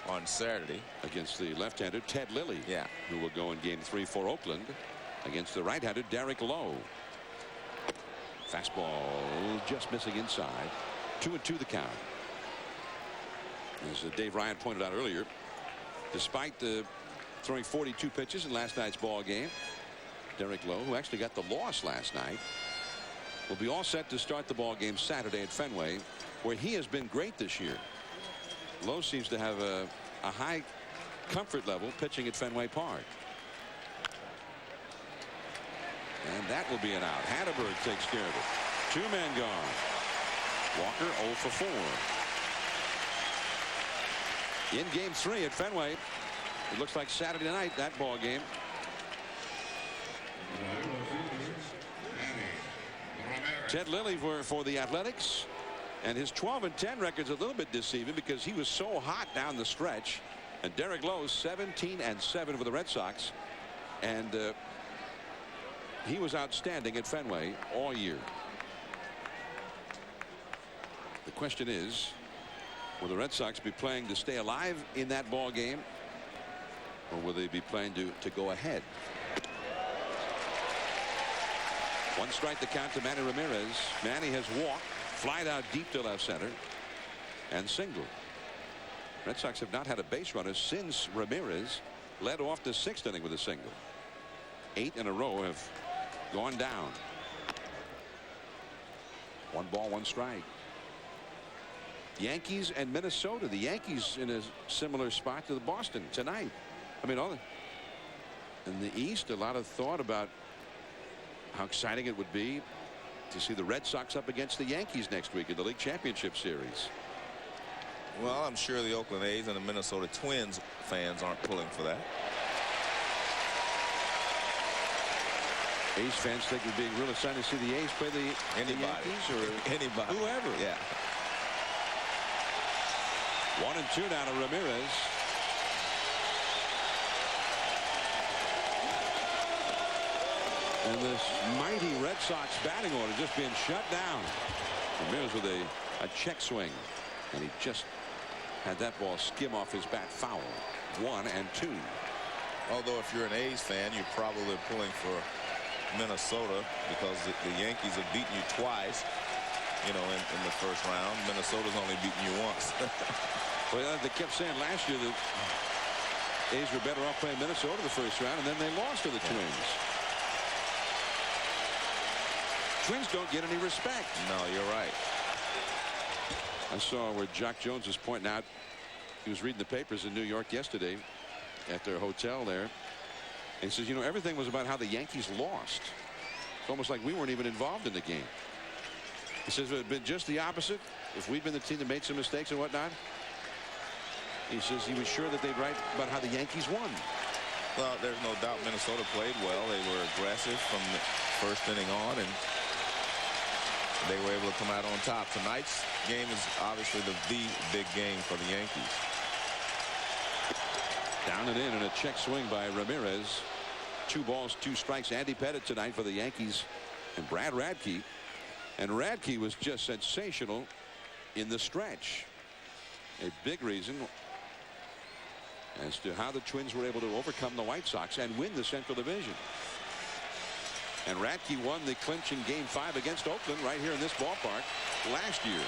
on Saturday against the left-hander Ted Lilly, who will go in game 3 for Oakland against the right-hander Derek Lowe. Fastball just missing inside. 2-2 the count. As Dave Ryan pointed out earlier, despite throwing 42 pitches in last night's ball game, Derek Lowe, who actually got the loss last night, will be all set to start the ball game Saturday at Fenway, where he has been great this year. Lowe seems to have a high comfort level pitching at Fenway Park. And that will be an out. Hatterberg takes care of it. 2 men gone. Walker 0 for 4. In game 3 at Fenway. It looks like Saturday night, that ball game. Ted Lilly for the Athletics, and his 12-10 record's a little bit deceiving because he was so hot down the stretch. And Derek Lowe 17-7 for the Red Sox, and he was outstanding at Fenway all year. The question is, will the Red Sox be playing to stay alive in that ball game, or will they be playing to go ahead? 1 strike the count to Manny Ramirez. Manny has walked, flied out deep to left center, and singled. Red Sox have not had a base runner since Ramirez led off the 6th inning with a single. 8 in a row have gone down. 1 ball, 1 strike. Yankees and Minnesota. The Yankees in a similar spot to the Boston tonight. I mean, in the East, a lot of thought about how exciting it would be to see the Red Sox up against the Yankees next week in the League Championship Series. Well, I'm sure the Oakland A's and the Minnesota Twins fans aren't pulling for that. A's fans think it'd be real exciting to see the A's play the Yankees or anybody, whoever. Yeah. 1-2 now to Ramirez. And this mighty Red Sox batting order just being shut down. Ramirez with a check swing, and he just had that ball skim off his bat foul. 1-2. Although if you're an A's fan, you're probably pulling for Minnesota because the Yankees have beaten you twice, you know, in the first round. Minnesota's only beaten you once. Well, they kept saying last year that A's were better off playing Minnesota the first round, and then they lost to the Twins. Twins don't get any respect. No, you're right. I saw where Jock Jones was pointing out. He was reading the papers in New York yesterday at their hotel there. And he says, you know, everything was about how the Yankees lost. It's almost like we weren't even involved in the game. He says it had been just the opposite. If we'd been the team that made some mistakes and whatnot. He says he was sure that they'd write about how the Yankees won. Well, there's no doubt Minnesota played well. They were aggressive from the first inning on, and they were able to come out on top. Tonight's game is obviously the big game for the Yankees. Down and in a check swing by Ramirez. 2 balls, 2 strikes. Andy Pettitte tonight for the Yankees, and Brad Radke. And Radke was just sensational in the stretch. A big reason as to how the Twins were able to overcome the White Sox and win the Central Division. And Radke won the clinching Game 5 against Oakland right here in this ballpark last year.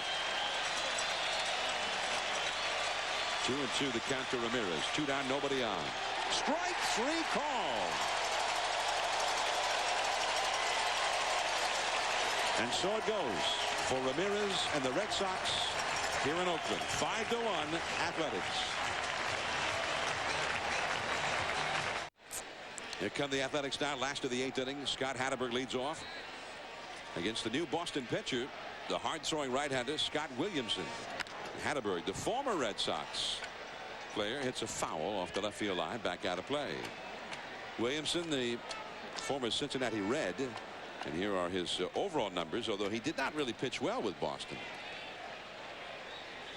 2-2 the count to Ramirez. 2 down, nobody on. Strike 3 call. And so it goes for Ramirez and the Red Sox here in Oakland. 5-1 Athletics. Here come the Athletics now. Last of the 8th inning. Scott Hatteberg leads off against the new Boston pitcher, the hard-throwing right-hander Scott Williamson. Hatteberg, the former Red Sox player, hits a foul off the left field line, back out of play. Williamson, the former Cincinnati Red, and here are his overall numbers, although he did not really pitch well with Boston.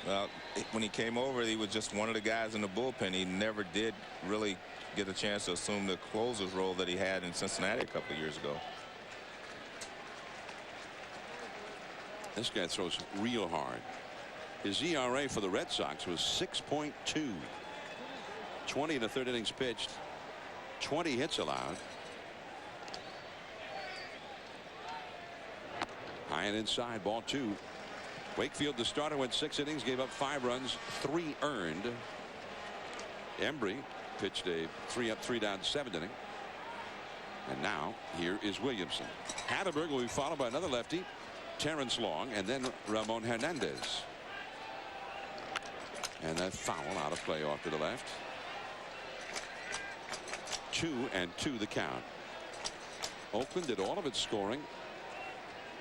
Well, when he came over, he was just one of the guys in the bullpen. He never did really get a chance to assume the closer's role that he had in Cincinnati a couple of years ago. This guy throws real hard. His ERA for the Red Sox was 6.2. 20 in the 3rd innings pitched. 20 hits allowed. High and inside, ball 2. Wakefield, the starter, went 6 innings, gave up 5 runs, 3 earned. Embry pitched a 3-up, 3-down 7th inning. And now here is Williamson. Hatteberg will be followed by another lefty, Terrence Long, and then Ramon Hernandez. And that foul out of play off to the left. 2-2 the count. Oakland did all of its scoring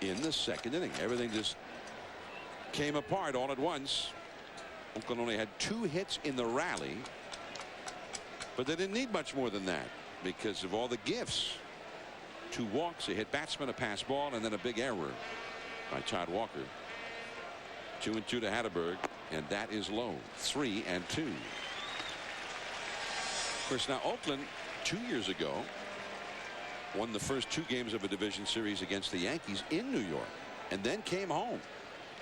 in the 2nd inning. Everything just came apart all at once. Oakland only had 2 hits in the rally, but they didn't need much more than that because of all the gifts. 2 walks, a hit batsman, a pass ball, and then a big error by Todd Walker. 2-2 to Hatteberg, and that is low. 3-2. Of course, now Oakland 2 years ago won the first 2 games of a division series against the Yankees in New York, and then came home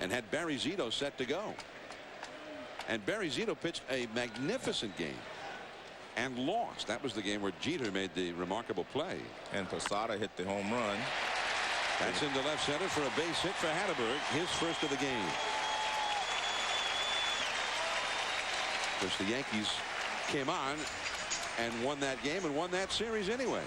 and had Barry Zito set to go. And Barry Zito pitched a magnificent game and lost. That was the game where Jeter made the remarkable play. And Posada hit the home run. That's into left center for a base hit for Hatteberg, his first of the game. Of course, the Yankees came on and won that game and won that series anyway.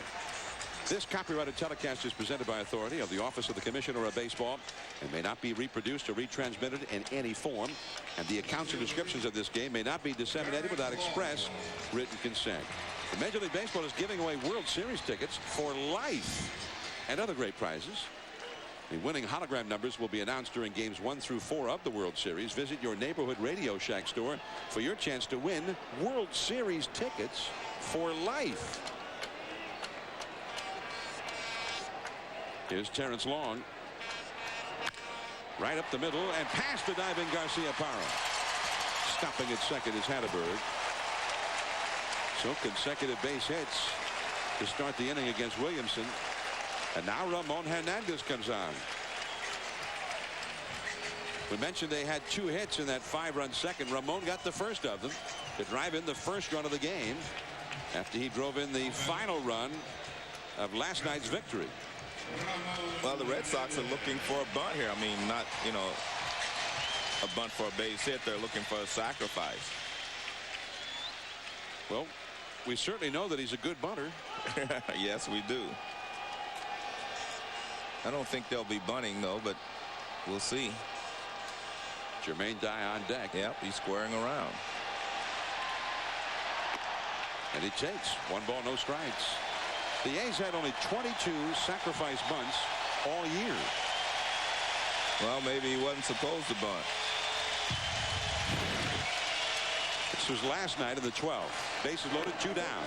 This copyrighted telecast is presented by authority of the Office of the Commissioner of Baseball and may not be reproduced or retransmitted in any form, and the accounts and descriptions of this game may not be disseminated without express written consent. The Major League Baseball is giving away World Series tickets for life and other great prizes. The winning hologram numbers will be announced during games 1 through 4 of the World Series. Visit your neighborhood Radio Shack store for your chance to win World Series tickets for life. Here's Terrence Long. Right up the middle and past the diving Garcia-Parra. Stopping at second is Hatterberg. So consecutive base hits to start the inning against Williamson. And now Ramon Hernandez comes on. We mentioned they had 2 hits in that 5-run second. Ramon got the first of them to drive in the first run of the game after he drove in the final run of last night's victory. Well, the Red Sox are looking for a bunt here. I mean, not, you know, a bunt for a base hit. They're looking for a sacrifice. Well, we certainly know that he's a good bunter. Yes, we do. I don't think they'll be bunting, though, but we'll see. Jermaine Dye on deck. Yep, he's squaring around. And he takes 1 ball, no strikes. The A's had only 22 sacrifice bunts all year. Well, maybe he wasn't supposed to bunt. This was last night in the 12th. Bases loaded, 2 down.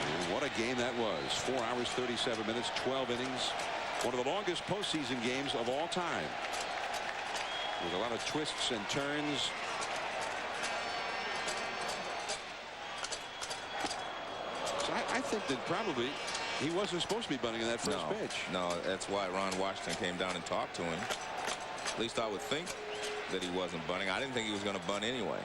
And what a game that was. 4 hours, 37 minutes, 12 innings. One of the longest postseason games of all time, with a lot of twists and turns. So I think that probably he wasn't supposed to be bunting in that first pitch. No, that's why Ron Washington came down and talked to him. At least I would think that he wasn't bunting. I didn't think he was going to bunt anyway.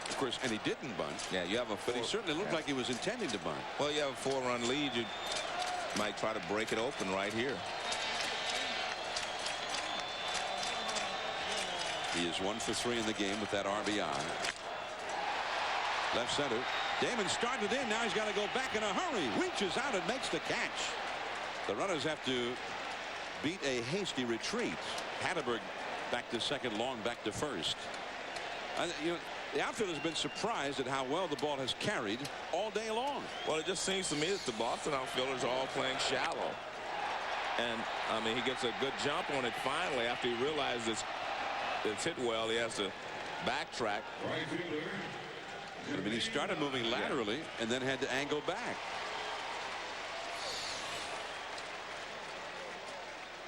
Of course, and he didn't bunt. Yeah, you have a but he certainly looked like he was intending to bunt. Well, you have a 4-run lead. You might try to break it open right here. He is 1 for 3 in the game with that RBI. Left center. Damon started in. Now he's got to go back in a hurry. Reaches out and makes the catch. The runners have to beat a hasty retreat. Hatterberg back to second, Long back to first. You know, the outfield has been surprised at how well the ball has carried all day long. Well, it just seems to me that the Boston outfielders are all playing shallow. And, I mean, he gets a good jump on it finally after he realizes it's hit well. He has to backtrack. I mean, he started moving laterally and then had to angle back.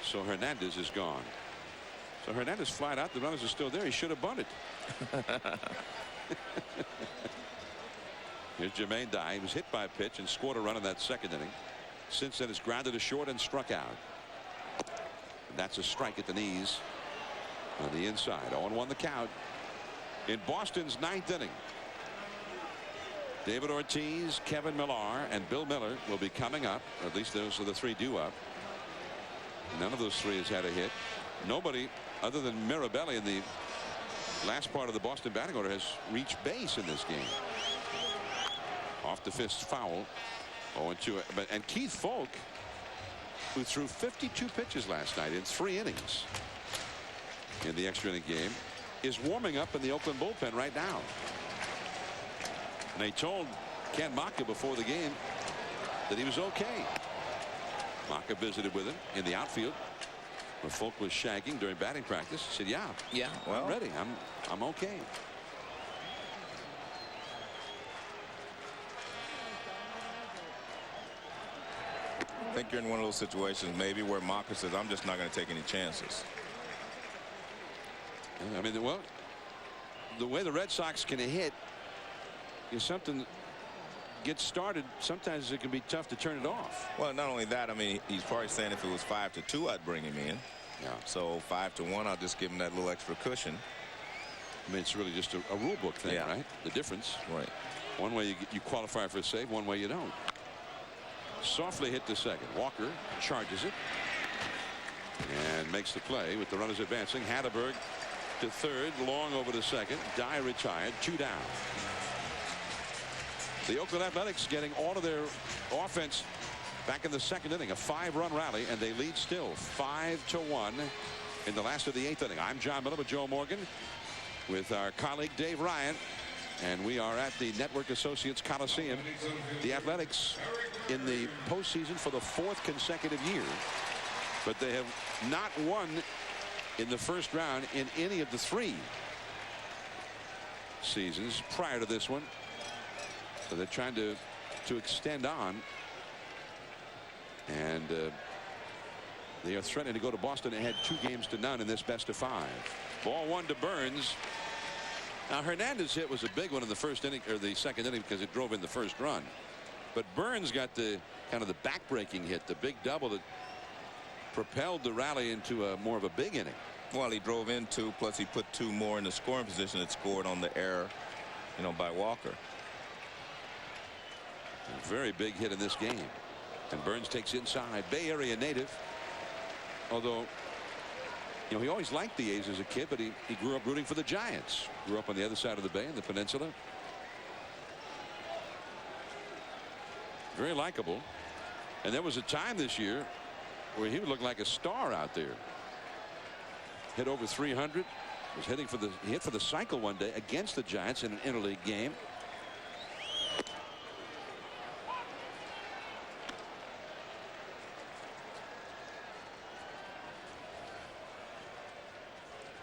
So Hernandez is gone. So Hernandez flied out. The runners are still there. He should have bunted. Here's Jermaine Dye. He was hit by a pitch and scored a run in that second inning. Since then, it's grounded to short and struck out. And that's a strike at the knees on the inside. 0-1 the count in Boston's 9th inning. David Ortiz, Kevin Millar, and Bill Miller will be coming up. Or at least those are the 3 due up. None of those 3 has had a hit. Nobody other than Mirabelli in the last part of the Boston batting order has reached base in this game. Off the fist foul. 0-2. And Keith Folk, who threw 52 pitches last night in 3 innings in the extra inning game, is warming up in the Oakland bullpen right now. And they told Ken Maka before the game that he was okay. Maka visited with him in the outfield where Folk was shagging during batting practice. He said, yeah, well, I'm ready. I'm okay. I think you're in one of those situations maybe where Maka says, I'm just not going to take any chances. I mean, well, the way the Red Sox can hit is something gets started. Sometimes it can be tough to turn it off. Well, not only that, I mean, he's probably saying if it was 5-2, I'd bring him in. Yeah. So 5-1, I'll just give him that little extra cushion. I mean, it's really just a rule book thing, right? The difference. Right. One way you qualify for a save, one way you don't. Softly hit to second. Walker charges it and makes the play with the runners advancing. Hatterberg to third, Long over to second. Dye retired, 2 down. The Oakland Athletics getting all of their offense back in the second inning. A 5-run rally, and they lead still 5-1 in the last of the 8th inning. I'm John Miller with Joe Morgan. with our colleague Dave Ryan, and we are at the Network Associates Coliseum. The Athletics in the postseason for the 4th consecutive year, but they have not won in the first round in any of the 3 seasons prior to this one. So they're trying to extend on, and they are threatening to go to Boston ahead 2-0 in this best-of-5. Ball 1 to Burns. Now Hernandez hit was a big one in the first inning, or the second inning, because it drove in the first run. But Burns got the kind of the back-breaking hit, the big double that propelled the rally into more of a big inning. Well, he drove in 2, plus he put 2 more in the scoring position that scored on the error, by Walker. A very big hit in this game. And Burns takes inside. Bay Area native. Although, he always liked the A's as a kid, but he grew up rooting for the Giants. Grew up on the other side of the bay in the peninsula. Very likable. And there was a time this year where he would look like a star out there. Hit over 300. Was hitting for he hit for the cycle one day against the Giants in an interleague game.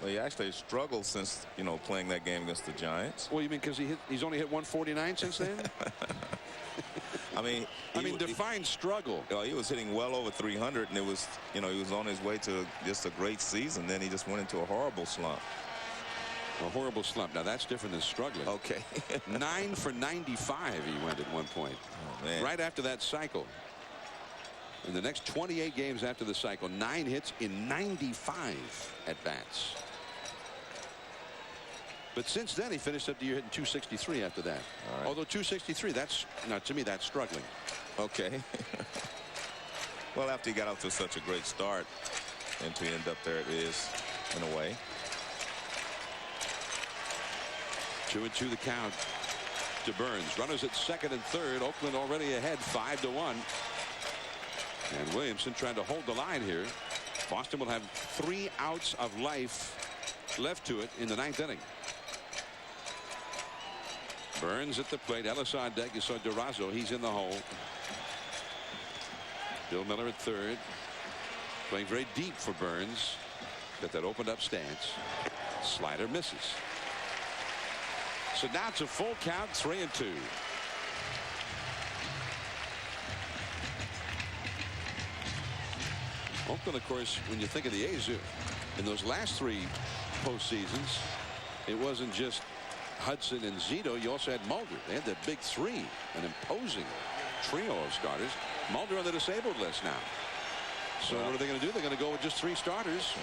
Well, he actually struggled since, playing that game against the Giants. Well, you mean because he's only hit 149 since then? I mean, define struggle. He was hitting well over 300, and it was, he was on his way to just a great season. Then he just went into a horrible slump. A horrible slump. Now that's different than struggling. Okay. 9 for 95 he went at one point. Oh, man. Right after that cycle. In the next 28 games after the cycle, 9 hits in 95 at bats. But since then, he finished up the year hitting 263 after that. Right. Although 263, to me, that's struggling. Okay. Well, after he got off to such a great start, and to end up there it is, in a way. 2-2 the count to Burns. Runners at second and third. Oakland already ahead 5-1. And Williamson trying to hold the line here. Boston will have 3 outs of life left to it in the 9th inning. Burns at the plate. Ellis on deck. You saw Durazo. He's in the hole. Bill Miller at third. Playing very deep for Burns. Got that opened up stance. Slider misses. So now it's a full count, 3-2. Oakland, of course, when you think of the A's in those last 3 postseasons, it wasn't just Hudson and Zito. You also had Mulder. They had that big 3, an imposing trio of starters. Mulder on the disabled list now. So what are they going to do? They're going to go with just 3 starters.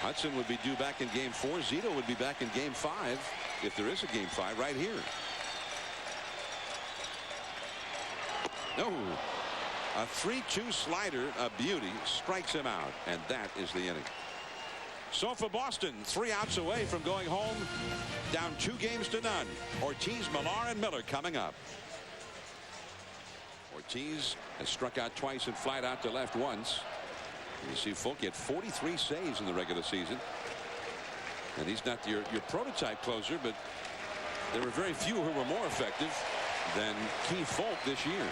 Hudson would be due back in game 4. Zito would be back in game 5, if there is a game 5, right here. No. A 3-2 slider, a beauty, strikes him out, and that is the inning. So for Boston, 3 outs away from going home, down 2-0. Ortiz, Millar, and Miller coming up. Ortiz has struck out twice and flied out to left once. You see Fulk had 43 saves in the regular season. And he's not your prototype closer, but there were very few who were more effective than Keith Fulk this year.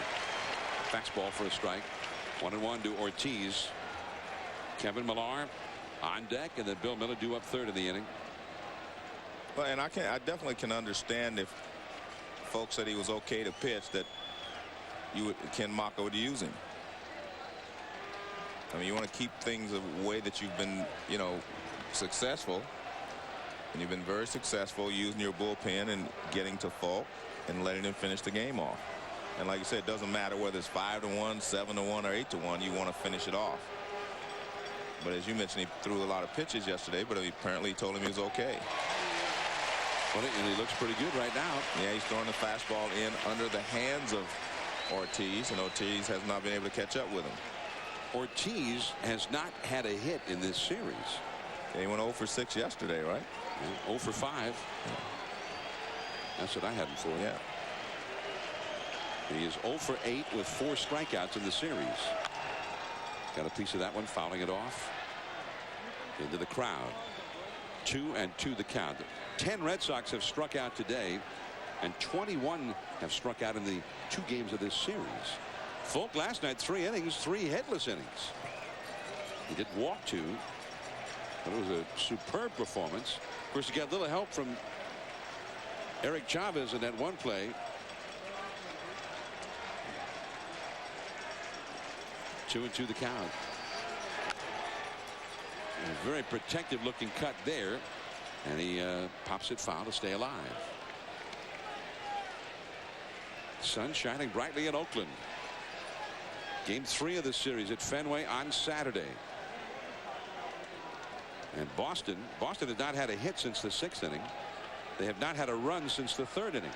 Fastball for a strike. 1-1 to Ortiz. Kevin Millar on deck, and then Bill Miller due up third in the inning. Well, and I definitely can understand if folks said he was okay to pitch, that Ken Maka would use him. I mean, you want to keep things the way that you've been, successful. And you've been very successful using your bullpen and getting to Fulk and letting him finish the game off. And like you said, it doesn't matter whether it's 5-1, 7-1, or 8-1. You want to finish it off. But as you mentioned, he threw a lot of pitches yesterday, but he apparently told him he was okay. Well, and he looks pretty good right now. Yeah, he's throwing the fastball in under the hands of Ortiz, and Ortiz has not been able to catch up with him. Ortiz has not had a hit in this series. Yeah, he went 0 for 6 yesterday, right? Yeah, 0 for 5. Yeah. That's what I had him for. Yeah. He is 0 for 8 with 4 strikeouts in the series. Got a piece of that one, fouling it off into the crowd. 2-2 the count. 10 Red Sox have struck out today, and 21 have struck out in the 2 games of this series. Folk last night, 3 innings, 3 hitless innings. He did walk 2, but it was a superb performance. Of course, he got a little help from Eric Chavez in that one play. 2-2 the count. A very protective looking cut there, and he pops it foul to stay alive. Sun shining brightly in Oakland. Game 3 of the series at Fenway on Saturday. And Boston has not had a hit since the 6th inning. They have not had a run since the 3rd inning.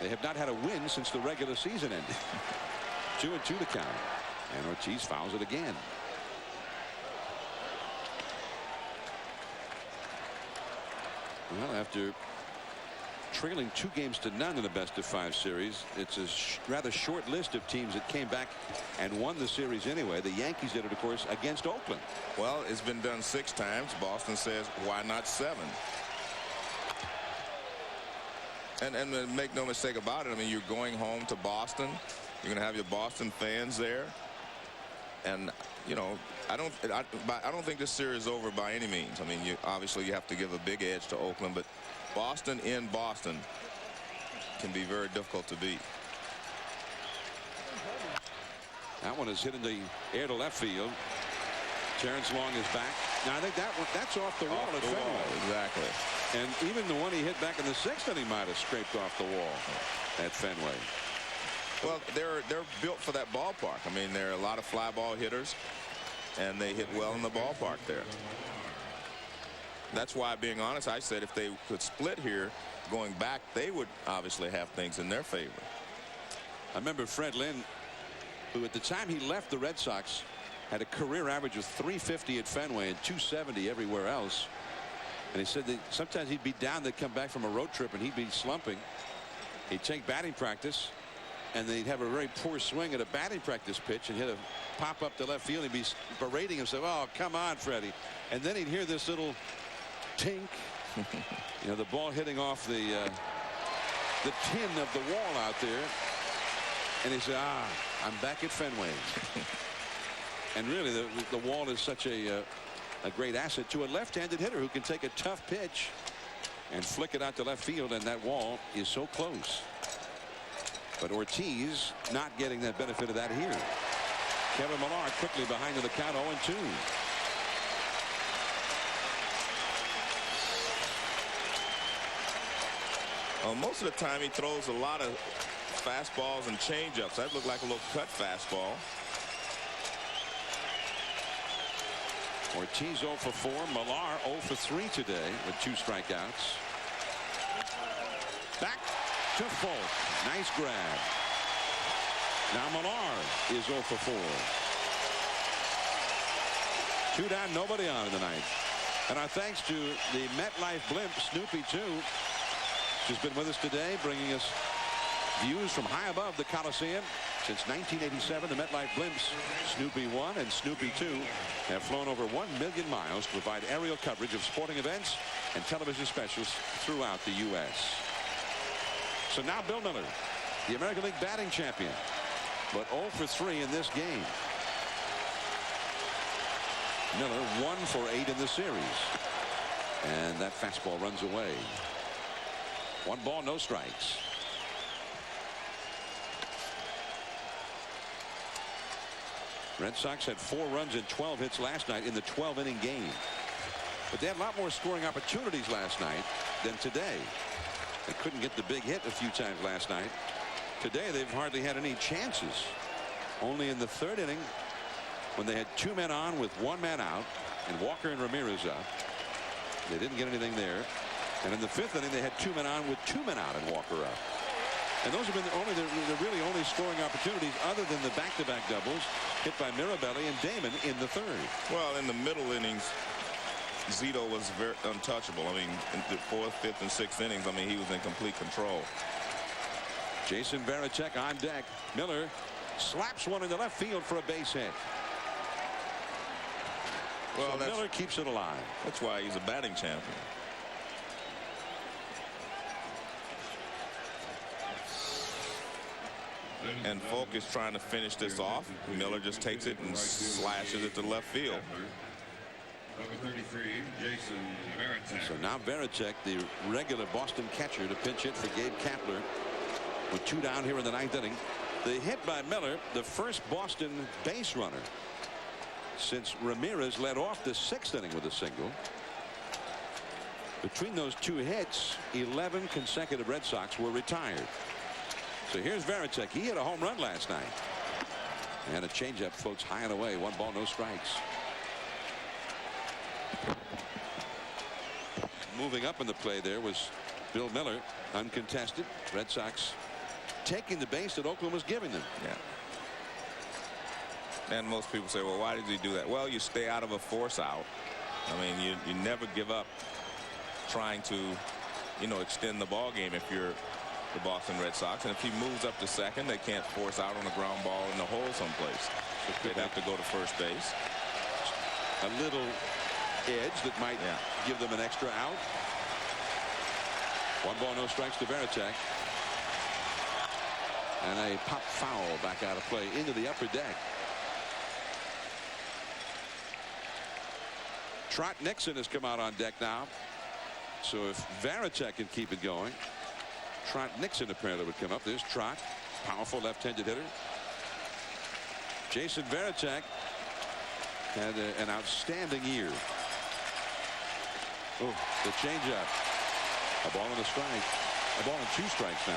They have not had a win since the regular season ended. 2-2 the count, and Ortiz fouls it again. Well, after trailing 2 games to none in the best-of-5 series, it's a rather short list of teams that came back and won the series anyway. The Yankees did it, of course, against Oakland. Well, it's been done 6 times. Boston says, why not 7? And make no mistake about it, I mean, you're going home to Boston. You're going to have your Boston fans there. And, you know, I don't think this series is over by any means. I mean, obviously you have to give a big edge to Oakland, but Boston in Boston can be very difficult to beat. That one is hit in the air to left field. Terrence Long is back. Now I think that's off the wall at Fenway. Exactly. And even the one he hit back in the 6th inning might have scraped off the wall at Fenway. Well, they're built for that ballpark. I mean, there are a lot of fly ball hitters, and they hit well in the ballpark there. That's why, being honest, I said if they could split here going back, they would obviously have things in their favor. I remember Fred Lynn, who at the time he left the Red Sox had a career average of .350 at Fenway and .270 everywhere else. And he said that sometimes he'd be down, they'd come back from a road trip and he'd be slumping. He'd take batting practice, and they'd have a very poor swing at a batting practice pitch and hit a pop up to left field. He'd be berating himself, oh, come on, Freddie. And then he'd hear this little tink, you know, the ball hitting off the tin of the wall out there. And he said, I'm back at Fenway. And really, the wall is such a great asset to a left-handed hitter who can take a tough pitch and flick it out to left field, and that wall is so close. But Ortiz not getting that benefit of that here. Kevin Millar quickly behind in the count, 0-2. Most of the time he throws a lot of fastballs and changeups. That looked like a little cut fastball. Ortiz 0 for 4. Millar 0 for 3 today with 2 strikeouts. Back to Folk. Nice grab. Now Millar is 0 for 4. 2 down, nobody on tonight. And our thanks to the MetLife blimp, Snoopy 2. She's been with us today, bringing us views from high above the Coliseum. Since 1987, the MetLife blimps, Snoopy 1 and Snoopy 2, have flown over 1 million miles to provide aerial coverage of sporting events and television specials throughout the U.S. So now Bill Miller, the American League batting champion, but 0 for 3 in this game. Miller 1 for 8 in the series. And that fastball runs away. 1 ball, no strikes. Red Sox had 4 runs and 12 hits last night in the 12-inning game. But they had a lot more scoring opportunities last night than today. They couldn't get the big hit a few times last night. Today they've hardly had any chances. Only in the 3rd inning, when they had 2 men on with 1 man out and Walker and Ramirez up, they didn't get anything there. And in the 5th inning, they had 2 men on with 2 men out and Walker up. And those have been the really only scoring opportunities other than the back-to-back doubles hit by Mirabelli and Damon in the 3rd. Well, in the middle innings, Zito was very untouchable. I mean, in the 4th, 5th, and 6th innings, I mean, he was in complete control. Jason Varitek on deck. Miller slaps one in the left field for a base hit. Well, so Miller keeps it alive. That's why he's a batting champion. And Folk is trying to finish this off. Miller just takes it and slashes it to left field. Number 33, Jason Varitek. So now Varitek, the regular Boston catcher, to pinch hit for Gabe Kapler with 2 down here in the 9th inning. The hit by Miller, the first Boston base runner since Ramirez led off the 6th inning with a single. Between those 2 hits, 11 consecutive Red Sox were retired. So here's Varitek. He hit a home run last night. And a changeup floats high and away. 1 ball, no strikes. Moving up in the play there was Bill Miller, uncontested. Red Sox taking the base that Oakland was giving them. Yeah. And most people say, well, why did he do that? Well, you stay out of a force out. I mean, you never give up trying to, extend the ball game if you're the Boston Red Sox. And if he moves up to second, they can't force out on a ground ball in the hole someplace. They'd have to go to first base. A little edge that might give them an extra out. 1 ball, no strikes to Varitek. And a pop foul back out of play into the upper deck. Trot Nixon has come out on deck now. So if Varitek can keep it going, Trot Nixon apparently would come up. There's Trot, powerful left-handed hitter. Jason Varitek had an outstanding year. Oh, the changeup. A ball and a strike. A ball and 2 strikes now.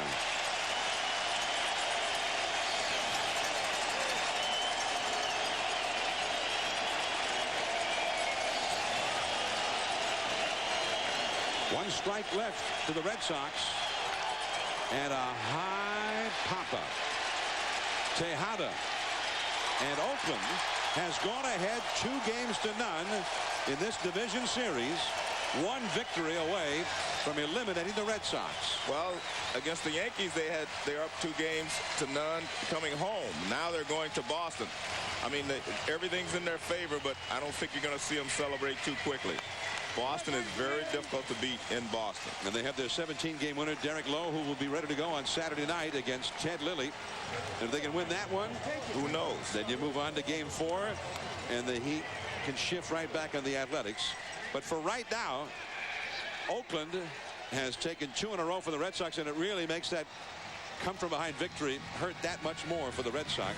One strike left to the Red Sox. And a high pop-up. Tejada. And Oakland has gone ahead 2-0 in this division series. 1 victory away from eliminating the Red Sox. Well, against the Yankees, they're up 2-0 coming home. Now they're going to Boston. I mean, everything's in their favor, but I don't think you're going to see them celebrate too quickly. Boston is very difficult to beat in Boston. And they have their 17-game winner, Derek Lowe, who will be ready to go on Saturday night against Ted Lilly. And if they can win that one, who knows? Then you move on to Game 4, and the Heat can shift right back on the Athletics. But for right now, Oakland has taken 2 in a row for the Red Sox, and it really makes that come-from-behind victory hurt that much more for the Red Sox.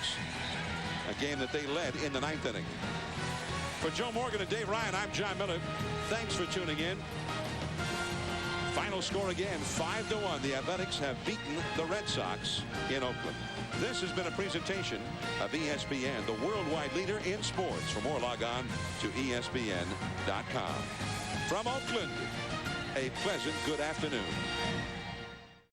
A game that they led in the 9th inning. For Joe Morgan and Dave Ryan, I'm John Miller. Thanks for tuning in. Final score again, 5-1. The Athletics have beaten the Red Sox in Oakland. This has been a presentation of ESPN, the worldwide leader in sports. For more, log on to ESPN.com. From Oakland, a pleasant good afternoon.